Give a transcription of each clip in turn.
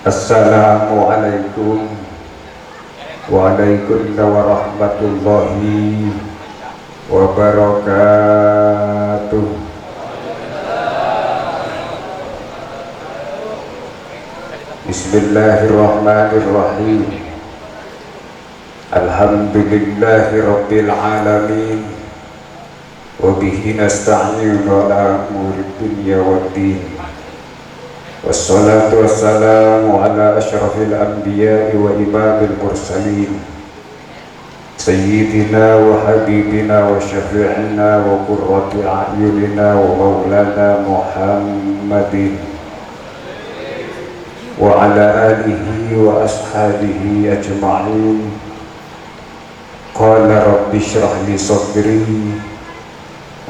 Assalamualaikum warahmatullahi wabarakatuh. Bismillahirrahmanirrahim. Alhamdulillahi rabbil alamin. Wa bihi nasta'inu ala umuri dunya waddin. Wassalatu wassalamu ala asyrafil anbiya'i wa imamil mursalin Sayyidina wa habibina wa syafi'ina wa qurrati a'yunina wa maulana Muhammadin wa ala alihi wa ashabihi ajma'in. Qala rabbi shrah li sadri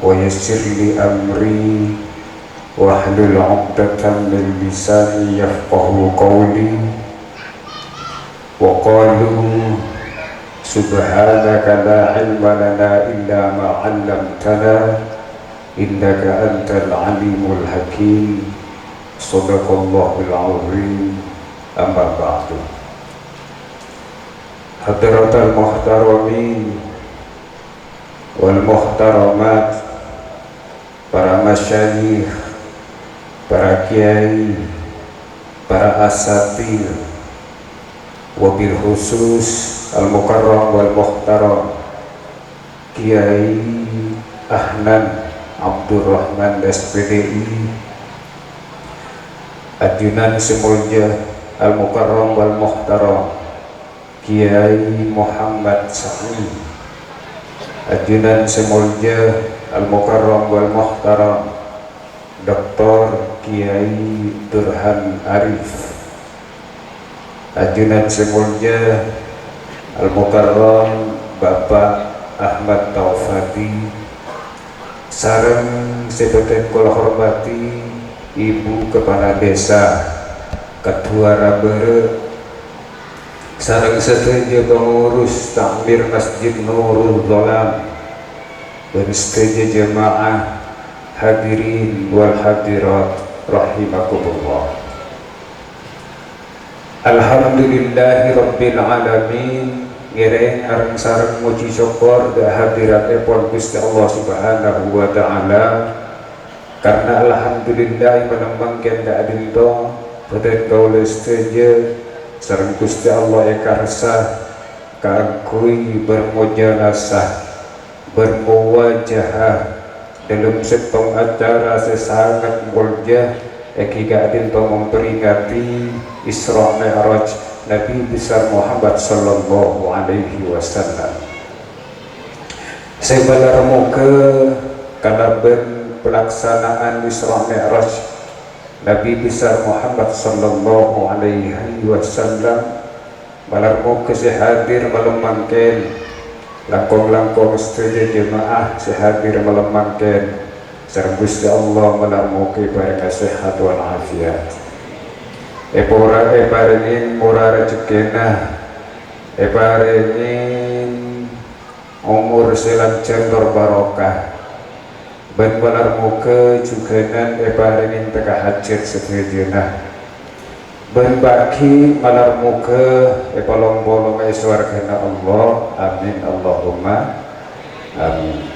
wa yassir li amri wahlul 'uqdatam min lisani yafqahu qawli. Wa qalu subhanaka la ilma lana illa ma 'allamtana innaka antal alimul hakim. Shadaqallahul 'azim. Amma ba'du. Hadratal muhtaramin wal muhtaramat, para masyayikh, para kiai, para asatir, wabil khusus al-mukarram wal muhtaram Kiai Ahnan Abdurrahman SPDI, Adjunan Semulja al-mukarram wal muhtaram Kiai Muhammad Sa'id, Adjunan Semulja al-mukarram wal muhtaram Dr. Kiai Durhan Arif, Adjunan Semulja Al-Mukarram Bapak Ahmad Taufati, sareng sedoten kula hormati Ibu Kepala Desa Ketua Rabere, sareng sedaya pengurus takmir Masjid Nurul Dhalam dan sedaya jemaah hadirin wal hadirat rahimakumullah. Alhamdulillahi rabbil alamin. Ngereng areng sareng muji syukur da hadiratipun Gusti Allah Subhanahu wa taala, karena alhamdulillah menembangkeun da adinto boten kaula sedaya sareng Gusti Allah ekarsah kagui bermujanasah bermuwajahah dalam setong acara sesangat mulia ketika adinto memperingati Isra Mi'raj Nabi besar Muhammad sallallahu alaihi wasallam. Saya berharap kalaben pelaksanaan Isra Mi'raj Nabi besar Muhammad sallallahu alaihi wasallam, berharap sehadir malam mangken langkong-langkong sedaya jemaah sehadir malam mangken sareng Gusti Allah menamuki bareng sehat wal afiat. Epora eparengin murah rezekina, eparengin umur selancar barokah. Ben balar muka juganan eparengin teka hajat sedaya. Ben baki malar muka epalong-bolong eswargana Allah. Amin Allahumma amin.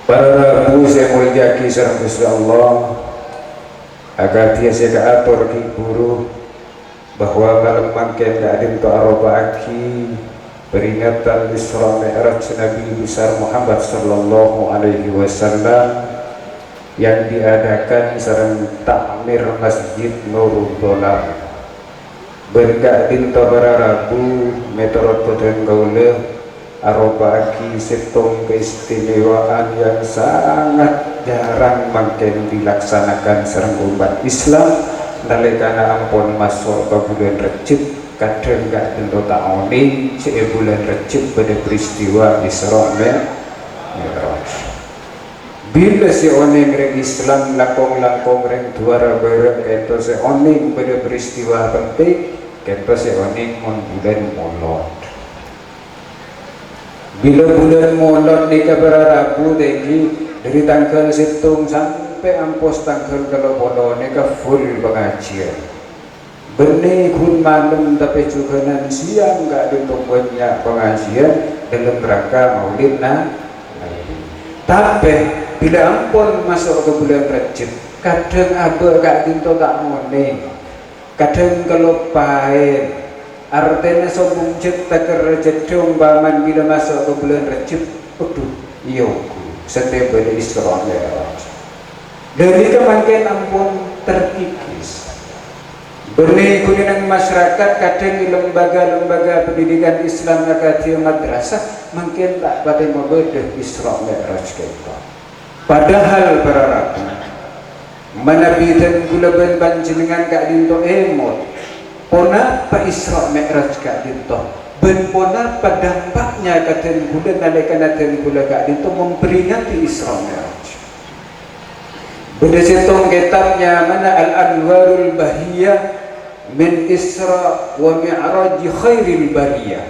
Para rabu saya mulyaki sareng Gusti Allah, agar tiasa kaatur ki buruh bahwa malam mangken adin to arobaaki peringatan Isra Mi'raj Nabi besar Muhammad sallallahu alaihi wasallam yang diadakan sareng takmir Masjid Nurul Dhalam. Berkat dinto bararabu metorot boten gaule arobaaki setong keistimewaan yang sangat jarang mangken dilaksanakan sareng umat Islam nalikana ampun masuk ke bulan Rejab. Kadang gak tentu ta'oni bulan Rejab pada peristiwa Isra Mi'raj. Bila si oning reng Islam langkong-langkong reng duara bareng kento si oning pada peristiwa penting, kento si oning mon bulan Maulud. Bila bulan Maulud di Rabu dari tanggal 1 sampai ampos tanggal 20 full pengajian. benih kun malam tapi juga nan siang gak ada banyak pengajian dalam rangka maulid tapi bila ampun masuk ke bulan Rajab kadang abah gak dinto tak ngone kadang kelupain artinya sombong cipta kerjadung baman bila masuk ke bulan Rajab aduh iyoku setiap pada Isra Mi'raj dari kemangkin ampun terkikis benih kuningan masyarakat kadang di lembaga-lembaga pendidikan Islam akademi madrasah mungkin tak pada membedah Isra Mi'raj kita padahal para rabu manabitan gula ben panjenengan kak dinto emot pona pa Isra Mi'raj kak dinto ben pona pa dampaknya katen gula nalekan naten gula kak dinto memperingati Isra Mi'raj benda setong kitabnya mana Al-Anwarul Bahiyah min Isra wa Mi'raj khairil bariyah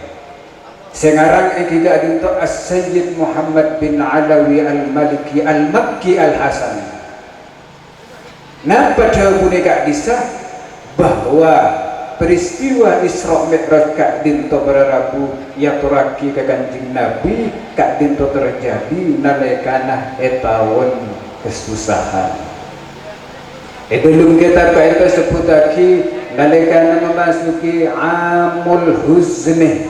sengarang ikida dinto As-Sayyid Muhammad bin Alawi Al-Maliki Al-Makki Al-Hasani nah pada boneka disah bahwa peristiwa Isra Mi'raj kak dinto para rabu yang turaki ke Kanjeng Nabi kak dinto terjadi nalekana etawon kesusahan belum kita kaya sebut lagi nalekana memasuki amul huzni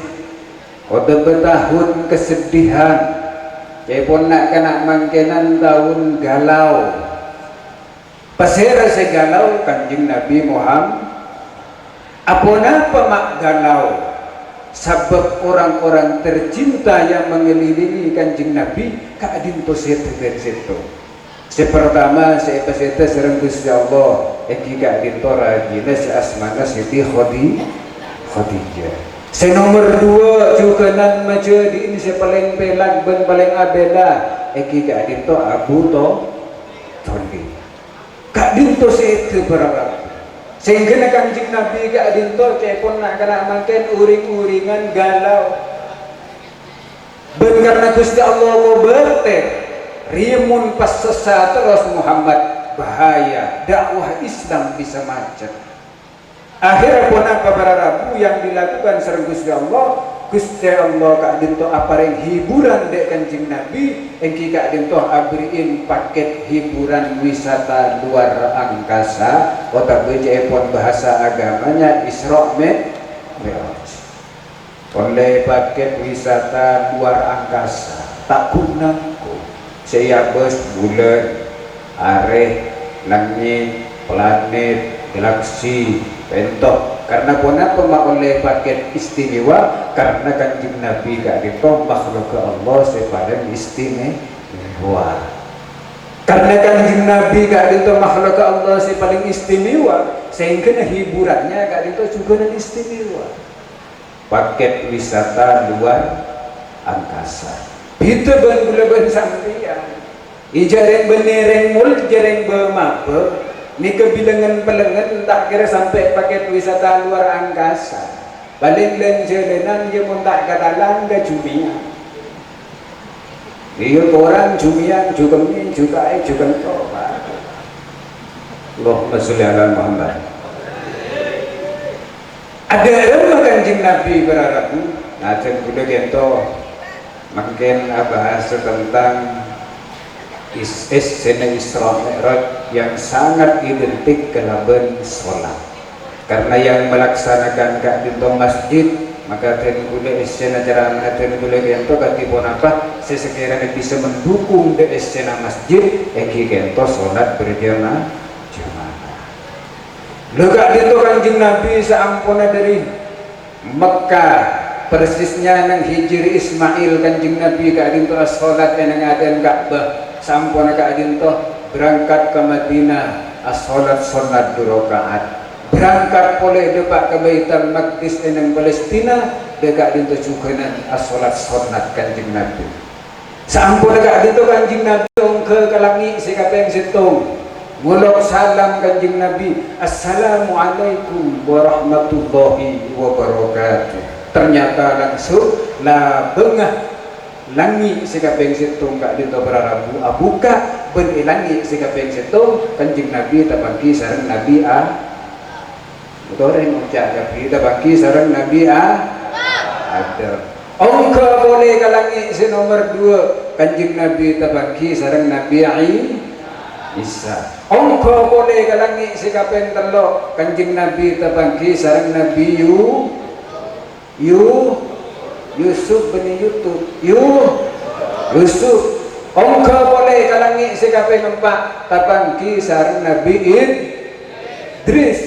kota bertahun kesedihan cepon nak kena mangkenan tahun galau pasera segalau Kanjeng Nabi Muhammad apona pemak galau sebab orang-orang tercinta yang mengelilingi Kanjeng Nabi kadin to setu sepertama seepaseta serang Gusti Allah eki kadin to ragina si asmana Siti Khadijah senomor 2 juga nan maja di ini paling pelang ben paling abela eki kadin to Abu Thalib kadin to setu barang sehingga Kanjeng Nabi kadin to cepon nak kena makan uring-uringan galau ben karena Gusti Allah ko bertek rimun pas sesat terus Muhammad bahaya dakwah Islam bisa macet akhirnya pun apa para rabu yang dilakukan serang Gusti Allah kak dinto apareng hiburan dek Kanjeng Nabi engki kak dinto abriin paket hiburan wisata luar angkasa otak pun bahasa agamanya Isra Mi'raj oleh paket wisata luar angkasa tak gunaku saya bos bulan areh langit planet galaksi bentok karena kenapa oleh paket istimewa karena Kanjeng Nabi gak ditolak makhluk Allah sepadan istimewa karena Kanjeng Nabi gak ditolak makhluk Allah sepadan istimewa sehingga hiburannya gak ditolak juga istimewa paket wisata luar angkasa itu ben sampeyan ijareng benereng mul jareng bemape ni kebilangan pelengan tak kira sampai paket wisata luar angkasa balik len jalanan dia pun tak katalan ke jumia dia orang jumia juga ni juga coba Allahumma sholli ala Muhammad ada ilmu Kanjeng Nabi berarabu najan kuda gento makin bahas tentang Isra Mi'raj yang sangat identik kelaban sholat karena yang melaksanakan kak dinto masjid maka ten gula escena jarana ten gula gento katipun apa sesekiranya bisa mendukung de escena masjid eki gento sholat berjamaah lo kak dinto Kanjeng Nabi seampuna dari Mekah persisnya nang hijri Ismail Kanjeng Nabi kak dinto sholat nang adan Ka'bah sampun kak dinto berangkat ke Madinah as-sholat 2 rakaat berangkat boleh depak ke Baitul Maqdis nang Palestina dekat dinto juga as-sholat Kanjeng Nabi sampun kak dinto Kanjeng Nabi ke kalangi sikapeng situng muluk salam Kanjeng Nabi assalamualaikum warahmatullahi wabarakatuh ternyata langsung la bengah langi sikapeng situng kak dinto berarabu abuka ben ilangi sikapeng situng Kanjeng Nabi tabangki sareng Nabi Orang ucap Nabi tabaki sareng Nabi ada. Ongko boleh kalangi si nomor 2 Kanjeng Nabi tabaki sareng Nabi Isa. Ongko boleh kalangi si kaping 3 Kanjeng Nabi tabaki sareng Nabi Yusuf bin Yusuf. Ongko boleh kalangi si kaping 4 tabaki sareng Nabi Idris.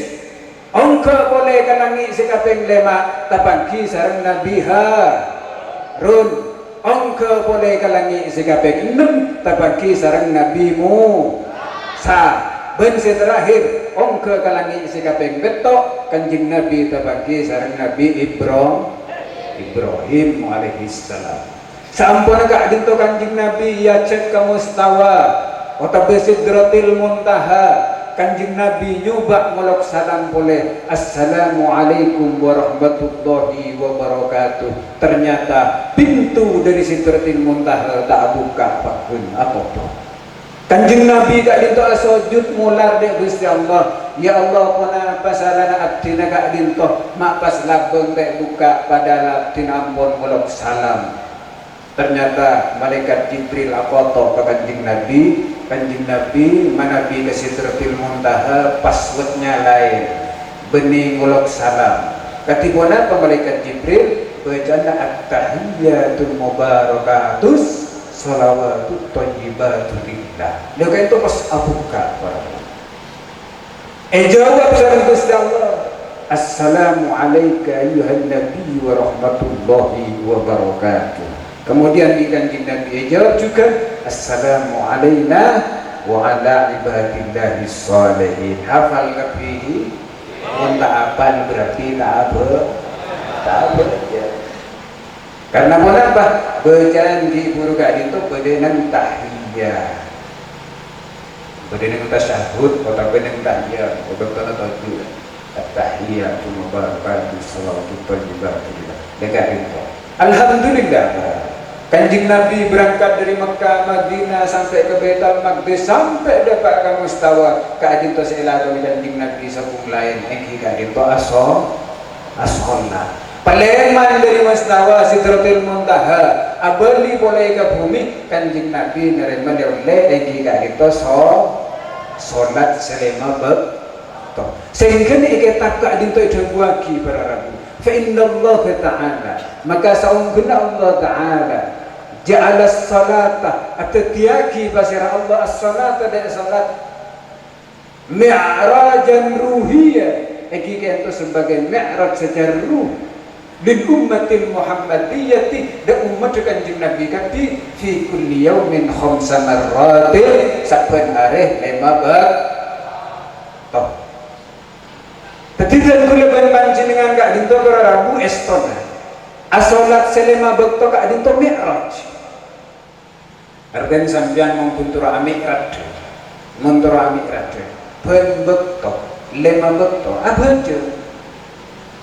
Ongko boleh kalangi si kaping 5 tabaki sareng Nabi Harun. Ongko boleh kalangi si kaping 6 tabaki sareng Nabi Musa. Ben si terakhir ongko kalangi si kaping 7 Kanjeng Nabi tabaki sareng Nabi Ibrahim alaihissalam. Sampun kak dinto Kanjeng Nabi ya cek ke mustawa Otabe Sidratil Muntaha. Kanjeng Nabi nyoba ngolok salam boleh Assalamualaikum warahmatullahi wabarakatuh. Ternyata pintu dari Sidratil Muntaha tak buka pun apa-apa. Kanjeng Nabi kak dinto sujud mular dek Gusti Allah. Ya Allah puna pasalana abdina kak dinto mak pas labeng dek buka pada abdina ampun ngolok salam. Ternyata malaikat Jibril apoto ke Kanjeng Nabi. Kanjeng Nabi manabi ke Sidratil Muntaha passwordnya lain bening ngulok salam. Katibona malaikat Jibril bacana at-tahiyyatul mubarakatus shalawatut thayyibatu lillah. Lha itu pas abuka para. Jawab sareng Gusti Allah. Assalamu alayka ayyuhan nabiy wa rahmatullahi wa barakatuh. Kemudian di Kanjeng Nabi jawab juga Assalamu alayna wa ala ibadillahi sholihin. Hafal kafihi munta apaan berarti tak apa ya. Karena kenapa? Bacaan di buru kak itu bedenang tahiyah, bedenang tasyahud atau bedenang tahiyah atau bedenang tahiyah tahiyah cuma barakatuh salawatu thayyibah dekat itu. Alhamdulillah Kanjeng Nabi berangkat dari Mekah, Madinah sampai ke Baitul Maqdis sampai dapat ke mustawa kadinto seila kami Kanjeng Nabi sabung lain engki kadinto asolla Paleman dari mustawa Sidratil Muntaha abali boleh ke bumi Kanjeng Nabi nerima oleh engki kadinto salat selama bekto sehingga iki takak dinto dengwagi para rabu fa innallaha ta'ala maka saungguna Allah ta'ala ja'ala salata atatiaki basira Allah as-salata dan salat mi'rajan ruhiyah iki itu sebagai mi'raj secara ruh lil ummatil muhammadiyyati da umat Kanjeng Nabi kati fi kulli yaumin khamsa marratin saben hari 5 toh. Ketidan kula panjenengan kak dinto rabu estona asolat selema bekto kak dinto mi'raj. Artinya sampeyan mengpuntura amikrat muntura amikrat ben bekto lema bekto apa aja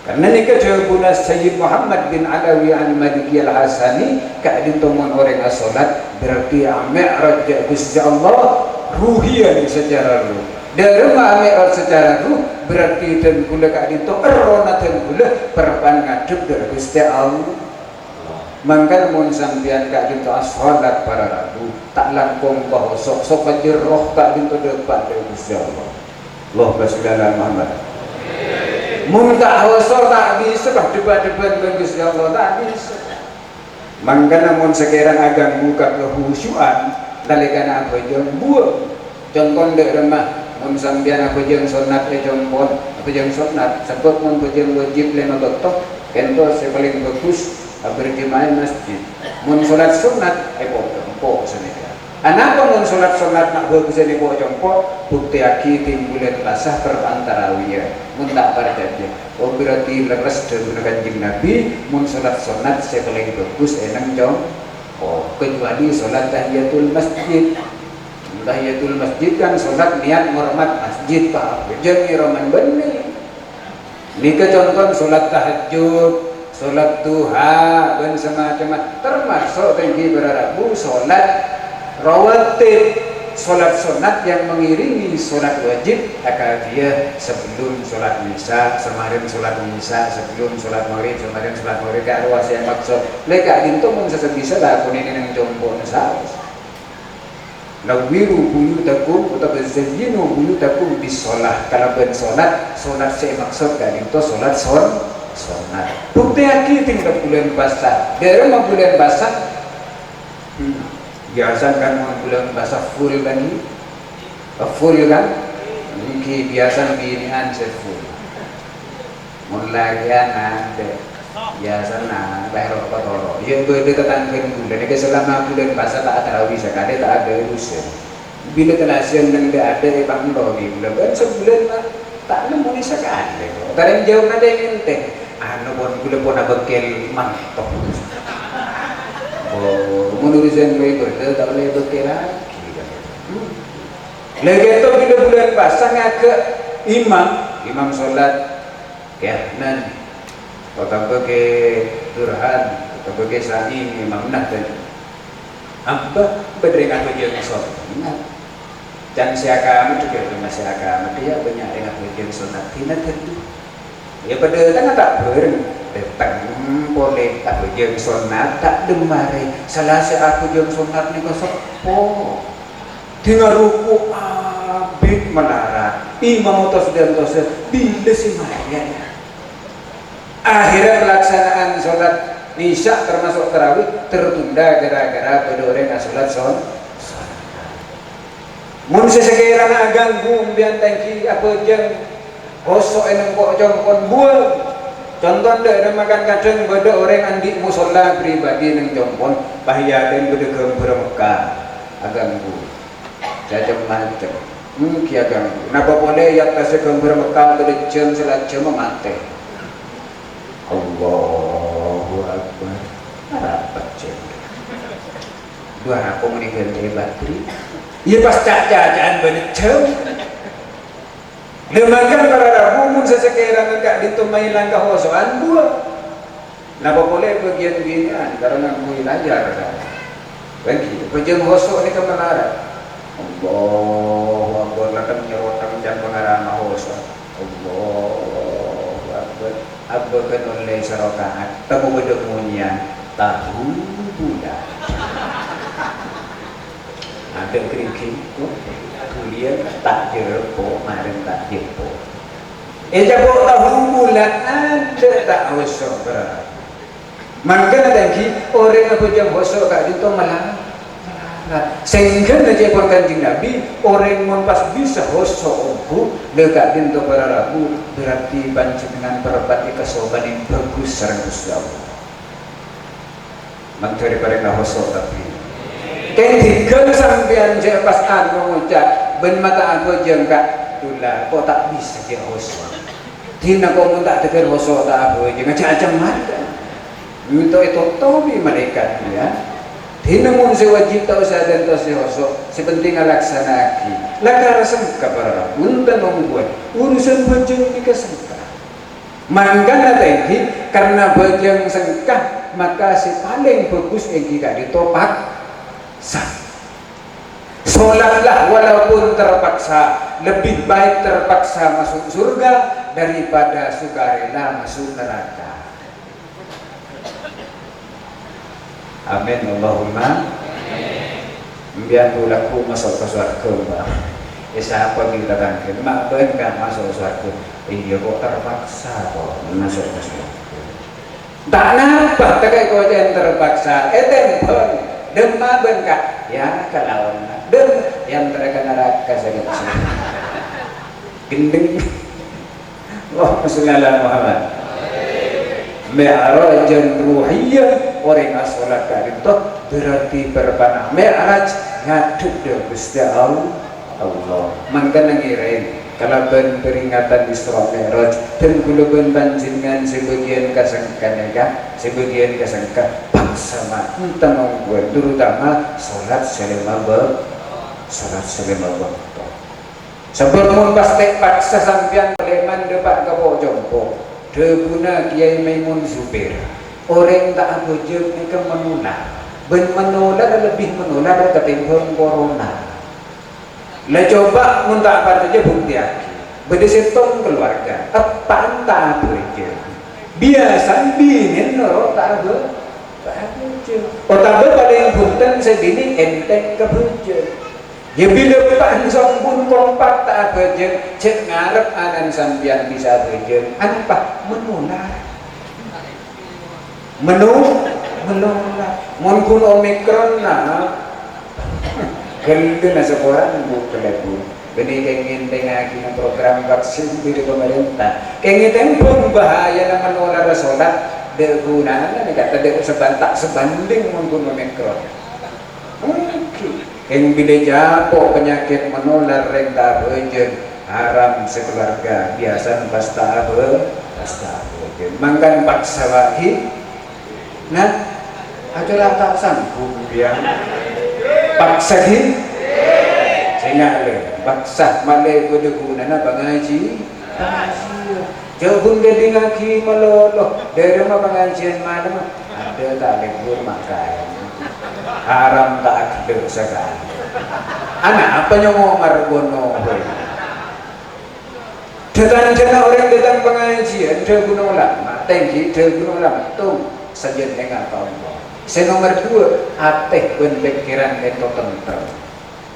karena nikah jawabuna Sayyid Muhammad bin Alawi al-Maliki al-Hasani kak dinto mon orang asolat berarti amikrat Gusti Allah ruhian secara ruh dari amikrat secara ruh berarti dan gula kak dinto erona dan gula perpan ngadep dari Gusti Allah. Mangkan mun sampeyan kak dinto salat para rabu tak langkung bahwa sok banjir roh kak dinto depan dari Gusti Allah. Allahumma sholli ala Muhammad. Mun tak hosor tak bisa bah debat-debat dengan Gusti Allah tak bisa. Mangkan mun sekarang agak buka kehusyuan nalika apa jeng buang. Contoh dek remah mun sampeyan apa jeng sunat jompon apa jeng sunat sebab mun jeng wajib lema betok kento paling bagus berjemaah masjid. Mun salat sunat jompo senika. Anapa mun salat sunat nak bagus ni jompo bukti aki timbulan basah perantarawiya. Mun tak percaya. Oh berarti leres dengan Kanjeng Nabi mun salat sunat paling bagus enang jompo kecuali salat tahiyatul masjid. Tahiyatul masjid kan salat niat ngormat masjid Pak. Jeung iroman benih. Nika contoh salat tahajud salat duha dan semacam termasuk tinggi berarabu salat rawatib sholat sunat yang mengiringi sholat wajib akan dia sebelum sholat isya semarin sholat isya sebelum sholat maghrib semarin sholat maghrib ke arwah saya maksud leka dinto mun sesebisa lah aku ini nang jombon saus lawiru buyutakum utawa zayyinu buyutakum bisolah kalau ben sholat saya maksud gak dinto sholat sunat bukti aki tinggal bulan basah dari bulan basah biasa kan bulan basah full lagi full kan ini biasa binian full mulai ada biasa nah bayar apa toro ya beda tetangga bulan ini selama bulan basah tak ada bisa kade tak ada urusan bila telasian yang tidak ada bang di bulan kan sebulan tak nemu ni sekali tareng jauh ada yang ente anu pun bekel mantap menurut saya berbeda tak boleh bekel lagi lagi itu bila bulan basah ke imam sholat kehnan atau ke durhan atau ke sa'im imam nahdan apa berdengah bagian sholat dan siakam juga masih agama dia banyak dengan bagian sholat tidak tentu ya pada tangan tak datang boleh tak bagian sholat tak demari salah aku jam sholat ni kosong dengan ruku abid melarang imam tos dan tos bila si mayanya akhirnya pelaksanaan sholat isya termasuk tarawih tertunda gara-gara pada orang yang sholat mun sesekiranya ganggu biar tangki apa jam kosok eneng kok jongkon buang contoh ada makan kadang pada orang andi musola pribadi neng jongkon bahaya dan pada gembur Mekah aganggu macam kia ganggu napa boleh yang kasih gembur Mekah pada jam salat jam mati Allahu Akbar rapat jam dua aku meninggal dari bateri ia pas cacaan banyak jam lemakan para rabu mun sesekiranya enggak ditumai langkah hosoan dua napa boleh bagian binian karena mui lajar bagi bagian hosok ini kebenaran Allahu Akbar lakan nyerotan dan pengarama hosok Allahu Akbar abbakan oleh sarokaat tamu bedemunya tahu bulan ada kerikil kuliah tak jepo marin tak jepo jabo tahu bulan ada tak hosok berat maka lagi orang apa jam hosok kat itu malah sehingga aja Kanjeng Nabi orang mun pas bisa hosok ubu dekat dinto para rabu berarti panjenengan perbat kesoban yang bagus sareng Gusti Allah manteri pareng hosok tapi ketiga sampean je pas anu ngucap ben mata aku jengkak tulah kok tak bisa dia hosok dina kok mun tak teker hosok tak apa je ngacam mata itu tobi malaikat ya dina mun sewajib tak usah dan tak hosok sepenting laksanakan lakar sangka para undan membuat urusan bajang dikasangka mangkana tadi karena bajang sangka maka si paling bagus yang kita ditopak sah. Sholatlah walaupun terpaksa lebih baik terpaksa masuk surga daripada sukarela masuk neraka. Amin Allahumma biar laku masuk ke surga siapa kita tangkir mak enggak masuk surga iya kok terpaksa kok masuk ke surga tak nampak tak kau yang terpaksa tempel demam bengkak ya kalau dem yang mereka neraka sakit gendeng wah Rasulullah Muhammad mi'rajan ruhiyah orang sholat kali itu berarti berpanah mi'raj ngaduk dia Gusti Allah mangga ngirim kalau ben peringatan Isra Mi'raj dan kula ben panjenengan sebagian kasangkan ya sebagian kasangkan sama tentang terutama sholat selama waktu sebelum pasti paksa sampian leman depan ke jompo deguna Kiai Maimun Zubir orang tak bojong ini menular ben menular lebih menular ketimbang corona Lah coba muntak apa aja bukti aki. Berdesetong keluarga. Apaan tak aja. Biasa binin noro tak aja. Otak paling bunten sebini enteng kebujuk. Ya bila pan sombun kompak tak bejen, cek ngarep anan sambian bisa bejen. Apa? Menular. Menular. Mungkin omikron nah. Kalau na sekolah bu kelebu. Beni kengin tengah kini program vaksin dari pemerintah. Kengin pun bahaya na menular solat. Degunaan ni kata dia sebantak sebanding mungkin omikron. Yang bila japo penyakit menular renta bejen haram sekeluarga biasa pasta bejen mangkan paksa wahi nah adalah tak sanggup dia paksa hi sehingga paksa malai guna na bangaji jauhun dia ngaki meloloh dari rumah pengajian malam ada tak libur makan haram tak ada sekali. Anak apa nyomo margono? Datang orang datang pengajian, dia guna ulama, tinggi dia guna ulama, tuh saja tengah tahun. Nomor 2, hati pikiran itu tenter.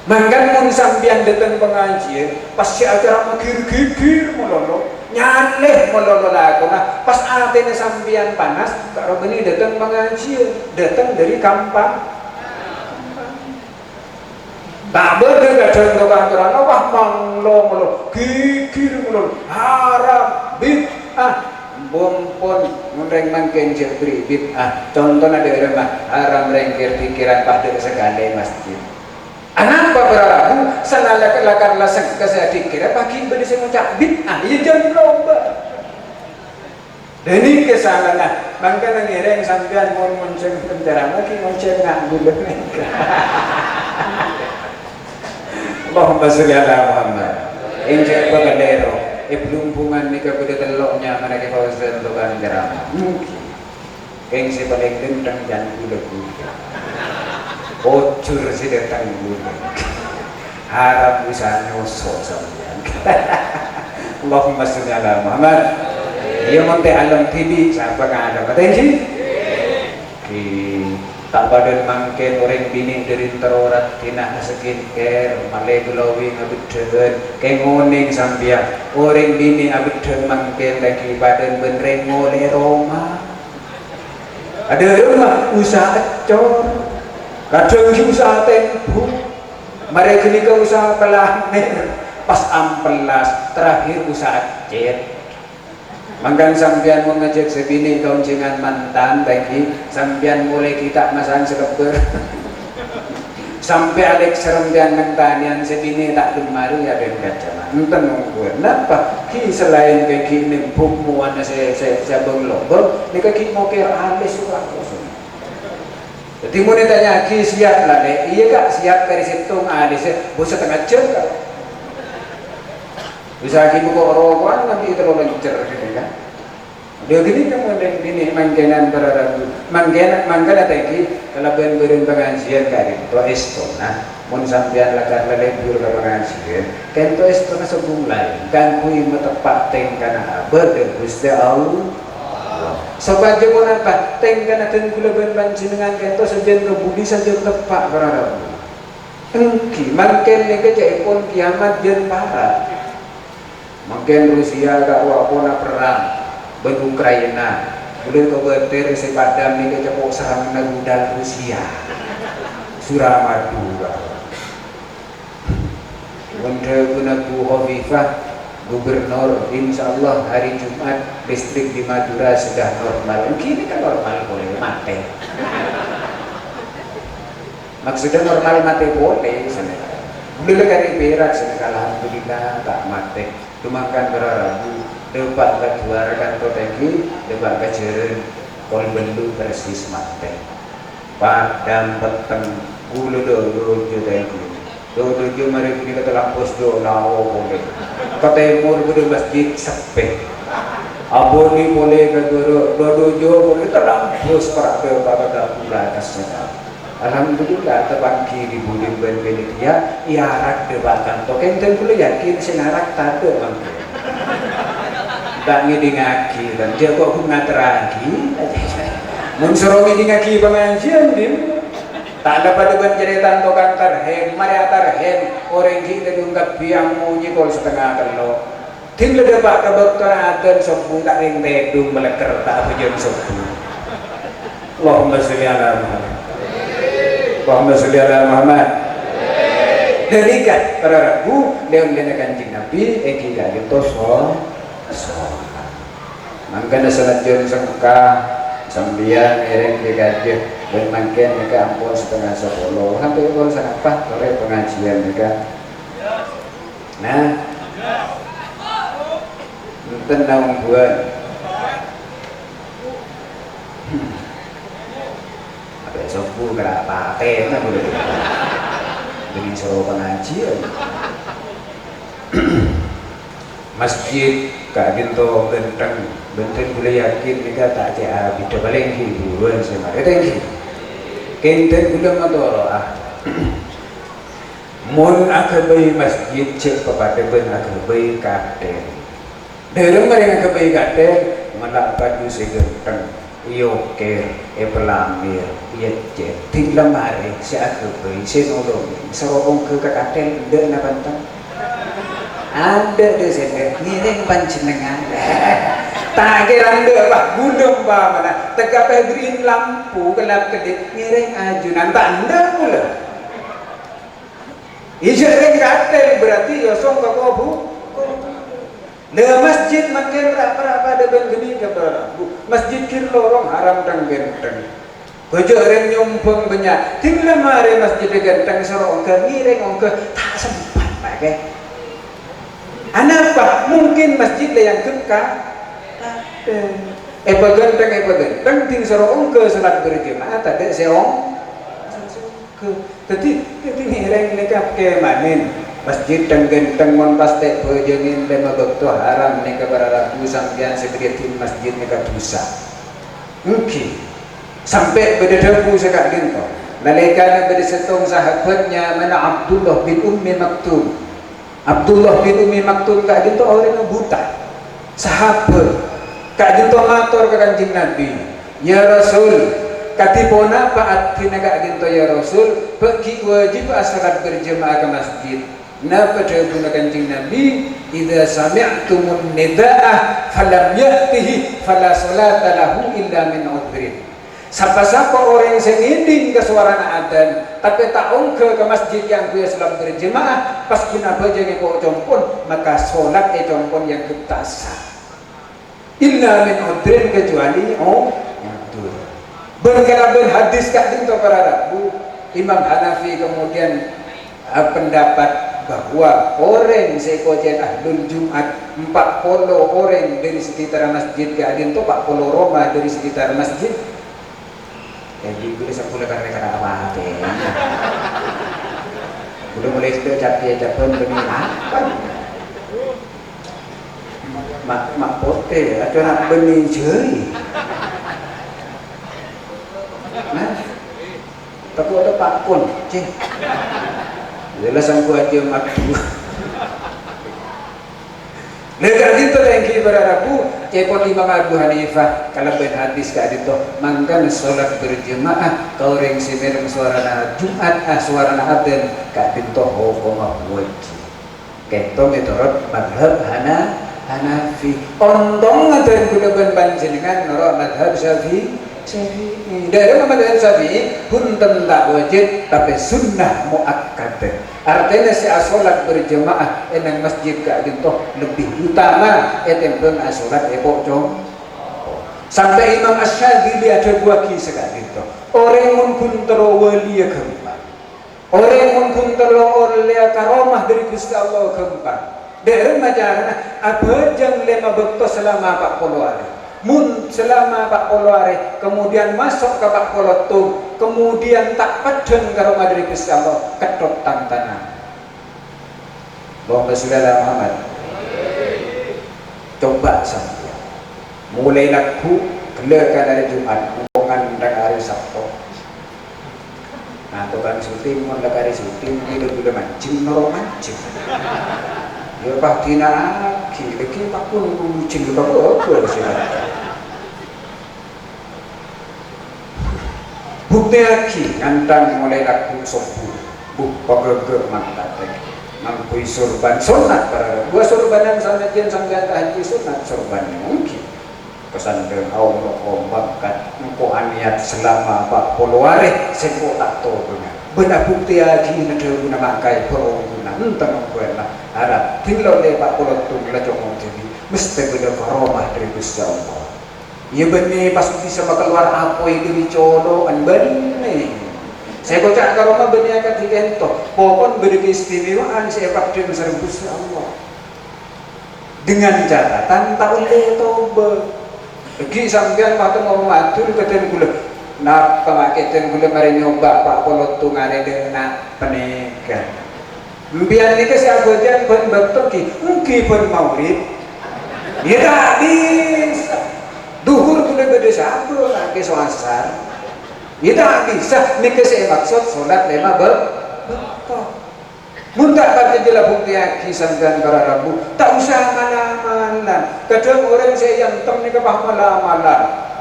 Mangkan mun sambian datang pengajian, pasti acara magir-gigir melolo, nyaleh melolo lagu. Nah, pas hatinya sambian panas, kalau beni datang pengajian, datang dari kampung. Tak bener kadang ke kantoran, wah manglo gigir mulu, haram, bid'ah, bompon, mureng mangken jebri bid'ah. Contohnya ada rumah haram rengkir pikiran pada segala masjid. Anak apa berabu, sanalakan lasang kesehatan dikira pagi beri saya ngucap bid'ah, ya jangan lomba. Dan ini kesalahan, maka nangireng sampean mau muncul penjara lagi muncul nganggur mereka. Allahumma sholli ala Muhammad. Injak bagadero, ibulumpungan ni kepada teloknya mereka kawasan tukang jerama. Keng si paling dendang jangan gula-gula. Bocor si datang gula. Harap bisa nyosok sampean. Allahumma sholli ala Muhammad. Dia monte alam TV siapa kan ada potensi? Tak badan mangken orang bini dari terorat tinah skincare malai glowing abeden kengoning sambian orang bini abeden mangken lagi badan benreng ngole Roma ada rumah usaha cor kadang usaha tempu mereka ni ke usaha pelaner pas ampelas terakhir usaha jet. Mangkan sampian mengajak sebini kauncingan mantan lagi sampian mulai kita masang seleber sampai alek serempian mentanian sebini tak demaru ya dan kacaman enten nungguan kenapa ki selain kaki ini bukmuan saya benglobel ni kaki mau kira alis suka kosong jadi mau ditanya ki siap lah deh iya kak siap dari situ alisnya bos setengah jam kak bisa lagi buka rokokan nanti itu lo lencer gitu kan dia gini kemudian ini mangkenan berarabu mangkenan tadi kalau berin pengajian kali itu estona mun sampean lakar lebur ke pengajian kan itu estona sebulan kan kui metepak teng kana abad Gusti Allah sebagai pun apa teng kana den kula ben panjenengan kan itu sejen kebudi saja tepak berarabu engki mangken nek pun kiamat jen parah. Mungkin Rusia gak wapona perang ben Ukraina boleh kau beter si padam ni kecepok saham nagudal Rusia Suramadu Wanda gunaku Hovifah Gubernur insyaallah hari Jumat listrik di Madura sudah normal kini kan normal boleh mati maksudnya normal mati boleh boleh kali perak alhamdulillah tak mati tumakan berarabu debat kejuara kantor tegi debat kejeren kol bendu persis mate padam peteng gulu dojo tegi dojo mari kita lampus do lawo boleh ketemur gede masjid sepe aboni boleh ke dojo boleh terlampus para pada pula atasnya Alhamdulillah terbangki di bulan dia iarak debakan to kenten kula yakin sinarak tade bang tak ngidingaki dan dia kok ngateragi mun suruh ngidingaki pengajian dim tak dapat bercerita to kan tarhen mari tarhen orang kita diunggap biang munyi kol setengah kelo tim le debat dokter aden sobu tak ring bedung meleker tak bejen sobu Allahumma sholli ala Muhammad Allahumma sholli ala Muhammad. Derikat para rabu leon Kanjeng Nabi eki kali toso sholat. Mangkana salat jon sengka sambian ereng dikajeh dan mangken mereka ampun setengah 10 sampai kalau sangat apa sore pengajian mereka. Nah, enten naung buan. Sobu kena pakai kan boleh dengan suruh pengajian masjid kak dinto benteng boleh yakin mereka tak cah bida paling hiburan sama itu kenten boleh matoro mon akabai masjid cek kepada ben akabai katen dalam mereka akabai katen malah baju segenteng yoker pelamir jet ting lemari si akabai si nolong serobong ke katen de na bantang ada de sene ngiring panjenengan tak kira de pak gudung ba mana tekape green lampu gelap kedip ngiring ajunan tanda pula ijering katen berarti yosong kakobu Nah masjid makin berapa ada geni ke berabu masjid kir lorong haram tang genteng kejaran nyumpeng banyak tinggal mari masjid genteng sorong ke ngiring ongke tak sempat pakai anapa mungkin masjid yang kekal genteng ting sorong ke salat berjemaah tadi seong ke jadi ngiring nekap ke manin masjid dan genteng mon paste bojengin lema bekto haram nika bararabu sampean sebagai masjid nika dosa mungkin sampai bedadabu sekak dinto nalekana bedesetong sahabatnya mana Abdullah bin Ummi Maktum kak dinto orang yang buta sahabat kak dinto matur ke Kanjeng Nabi ya Rasul katipona paat kinaga dinto ya Rasul bagi wajib salat berjemaah ke masjid. Nah pada Kanjeng Nabi idza sami'tumun nida'ah falam ya'tihi fala salata lahu illa min udhrin. Siapa-siapa orang yang nginding ke suara adzan tapi tak ongke ke masjid yang gue salat berjemaah pas kena baca ngeko compon maka salat compon yang ketasa illa min udhrin kecuali udhur. Berkena hadis kak dinto para rabu Imam Hanafi kemudian pendapat bahwa orang sekojen ahlul Jumat 40 orang dari sekitar masjid keadaan itu 40 Roma dari sekitar masjid jadi gue sepuluh karena apa udah mulai sudah capek-capek benih apa mak pote ada nak benih jeri nah tapi ada Pak Kun cing jelas aku aja matu negara itu yang kita rabu cepot Imam Abu Hanifah kalau ben hadis ke adito mangkan sholat berjemaah kau ring simereng suarana Jumat suarana adzan ke adito hukumah wajib keto metorot madhab Hanafi ontong adzan kuda ben panjenengan noro madhab Syafi'i dari madhab Syafi'i pun tak wajib tapi sunnah muakkad artinya si sholat berjemaah enang masjid keadaan lebih utama etempeng sholat epok jom sampai Imam Asy'adzili ada dua kisah keadaan orang mungkin terwali keempat orang mungkin terwali karomah dari Gusti Allah keempat dari macam abajang lema bekto selama 40 hari mun selama 40 hari kemudian masuk ke 40 tum kemudian tak padang karo madri Gusti Allah ketok tantangan Allahumma sholli ala Muhammad coba sampai mulai laku kelekan hari Jumat hubungan dan hari Sabtu Nah, tukang syuting mun lagi syuting gila mancing noro mancing. Ya pak dina lagi pak pun mancing juga apa sih. Bukti lagi ngantang mulai laku sobu buka geger mantap lagi ngampui surban sunat para gua surbanan sana jen sampai haji sunat surban mungkin pesan dengan Allah ombakkan engkau aniat selama 40 hari sengkau tak tahu benar bukti lagi negara guna makai perungguna entah mengkuatlah harap tinggal oleh 40 tu melacong jadi mesti benar karomah dari Gusti Allah. Ya benar pas bisa keluar apa itu dicolok benar. Saya kocak karomah benar kat hikento pokon benar keistimewaan saya pakai besar Gusti Allah dengan catatan tak boleh tobat. Lagi sampean waktu mau matur keten kula nak pemaketan kula mari nyoba Pak Polotung are nak penega. Mbiyen niki sabojan pun betul ki, mungkin pun maulid. Ya tak bisa. Duhur kula beda sabu lagi asar. Ya tak bisa niki saya maksud salat lima betul. Muntah pada jelas bukti aki sampean para rabu tak usah malam-malam kadang orang saya yang tem ni kepah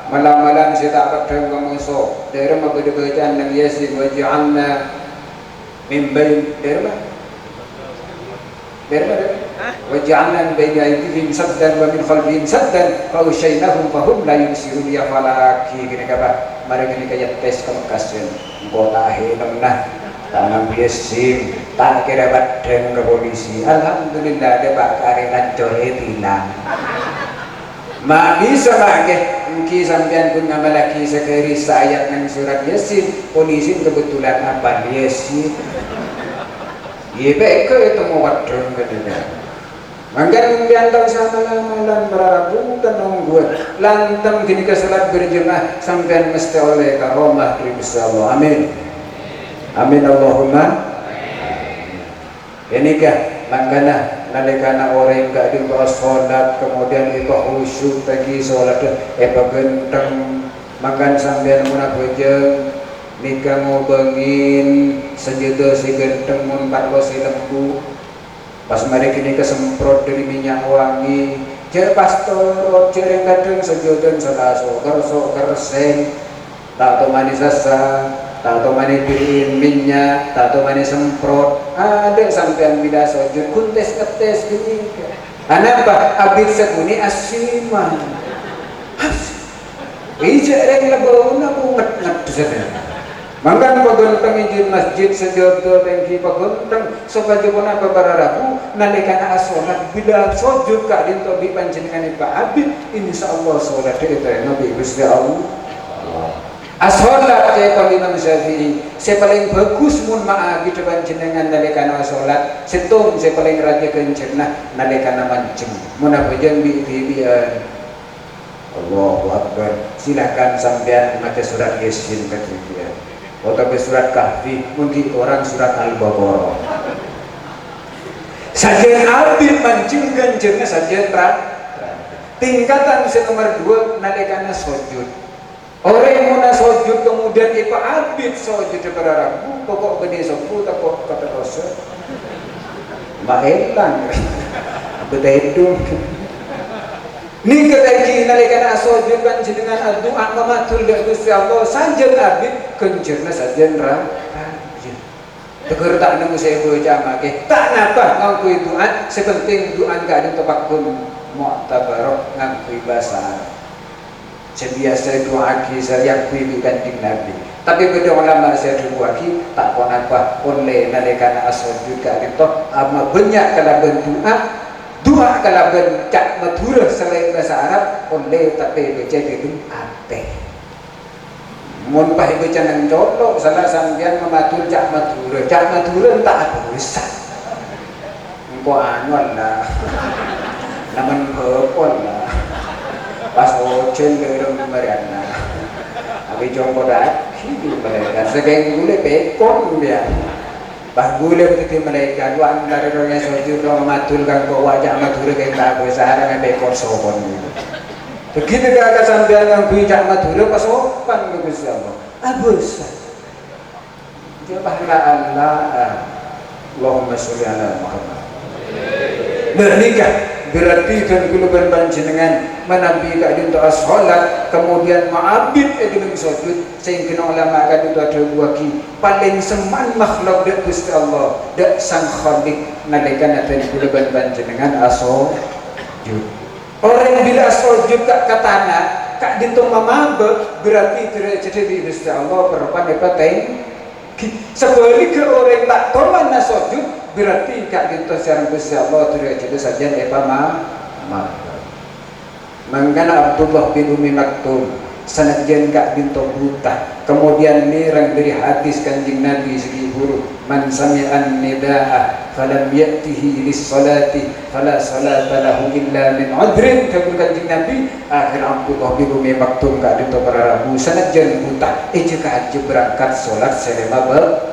malam-malam saya tak kadang kamuso daerah mabeda bacaan ng Yasin waj'alna min bain daerah waj'alna min bain aydihim saddan wa min khalfihim saddan fa usyainahum fahum la yubsirun ya falaki gini kata mari gini kaya tes kemekasan kota henamna tangan biasim tak kira badan ke polisi alhamdulillah ada bakari lancar hilang mak bisa pakai mungkin sampean pun ngamal lagi sekali ayat yang surat Yasin polisi kebetulan apa Yasin iya baik itu mau wadron katanya mangkan diantang sama malam berarabu dan nungguan lantang gini ke salat berjemaah sampean mesti oleh karomah dari Gusti Allah amin. Amin Allahumma. Ini kah langkana nalikana orang gak dibahas sholat kemudian itu khusyuk lagi sholat genteng makan sambil muna bejeng nikah mau bengin sejuta si genteng mun 4 si lembu pas mari kini kesemprot dari minyak wangi jer pastor jer yang kadang sejuta selaso kerseng tak tahu manis asa tak tahu mana beliin minyak, tak tahu mana semprot. Ada sampean bila sujud kuntes ketes gini. Anak apa? Abid seguni asiman. Ijak reng lebau naku nget sana. Mangkan pagonteng izin masjid sejodoh tengki pagonteng supaya pun apa bararaku nalikana asolat bila sujud kak dinto bi panjenengan Pak Abid insyaallah salat itu Nabi Gusti Allah. As-sholat saya kalau Imam Syafi'i saya paling bagus mun ma'a gitu panjenengan nalikana sholat setung saya paling raja kencernah nalikana mancing mun apa jeng bi'tibian Allahu Akbar silakan sampean maca surat Yasin ketiga atau surat Kahfi mungkin orang surat Al-Baqarah sajian abid mancing kencernah sajian tingkatan nomor 2 nalikana sujud. Orang yang mau sujud kemudian ipa abid sujud kepada Rabu pokok benih sopu takut kata dosa maelang betul itu ni ketaki nalikana sujud kan jenengan doa mamatul dari Gusti Allah sanjen abid kencerna sanjen rajin tegur tak nemu saya baca make tak napa ngangkui doa sepenting doa enggak ada tempat pun mu'tabarok ngangkui bahasa sebiasa doa kisah yang kuibukan di Nabi tapi beda ulama saya dua lagi tak pun apa oleh nalikana asujud ka itu ama banyak kalau doa kalau bencak madura selain bahasa Arab oleh tapi baca itu ate mun pahi baca nang colok salah sampean mematul cak madura tak bisa engko anuan lah naman pepon lah pas ocen gerem mariana abi jongko dak hidup mereka segeng gule pekon dia bah gule begitu mereka dua antara orangnya sujud orang matul kan kok wajah madura kayak tak bisa ada pekon sopon begitu kakak sampean yang bijak madura pas sopan ke Gusti Allah abus Jabahlah Allah. Allahumma sholli ala Muhammad. Nikah berarti dan kula panjenengan menabi ka dinto as-salat kemudian ma'abid dengan sujud sehingga ulama ka dinto ada waki paling seman makhluk dak Gusti Allah dak sang khaliq nalika dan kula panjenengan as-sujud. Orang bila as-sujud ka tanah ka dinto mamabek berarti derajat di Gusti Allah berapa nepateng. Sebaliknya orang tak toman sujud berarti kak dinto sareng Gusti Allah derajat saja epa mangkana Abdullah bin Umi Maktum sanajan kak dinto buta kemudian nirang dari hadis Kanjeng Nabi segi huruf man sami'an nidaa falam ya'tihi lis-salati fala salata lahu illa min udrin kabul Kanjeng Nabi akhir Abdullah bin Umi Maktum kak dinto para rabu sanajan buta jika aja berangkat salat selama berangkat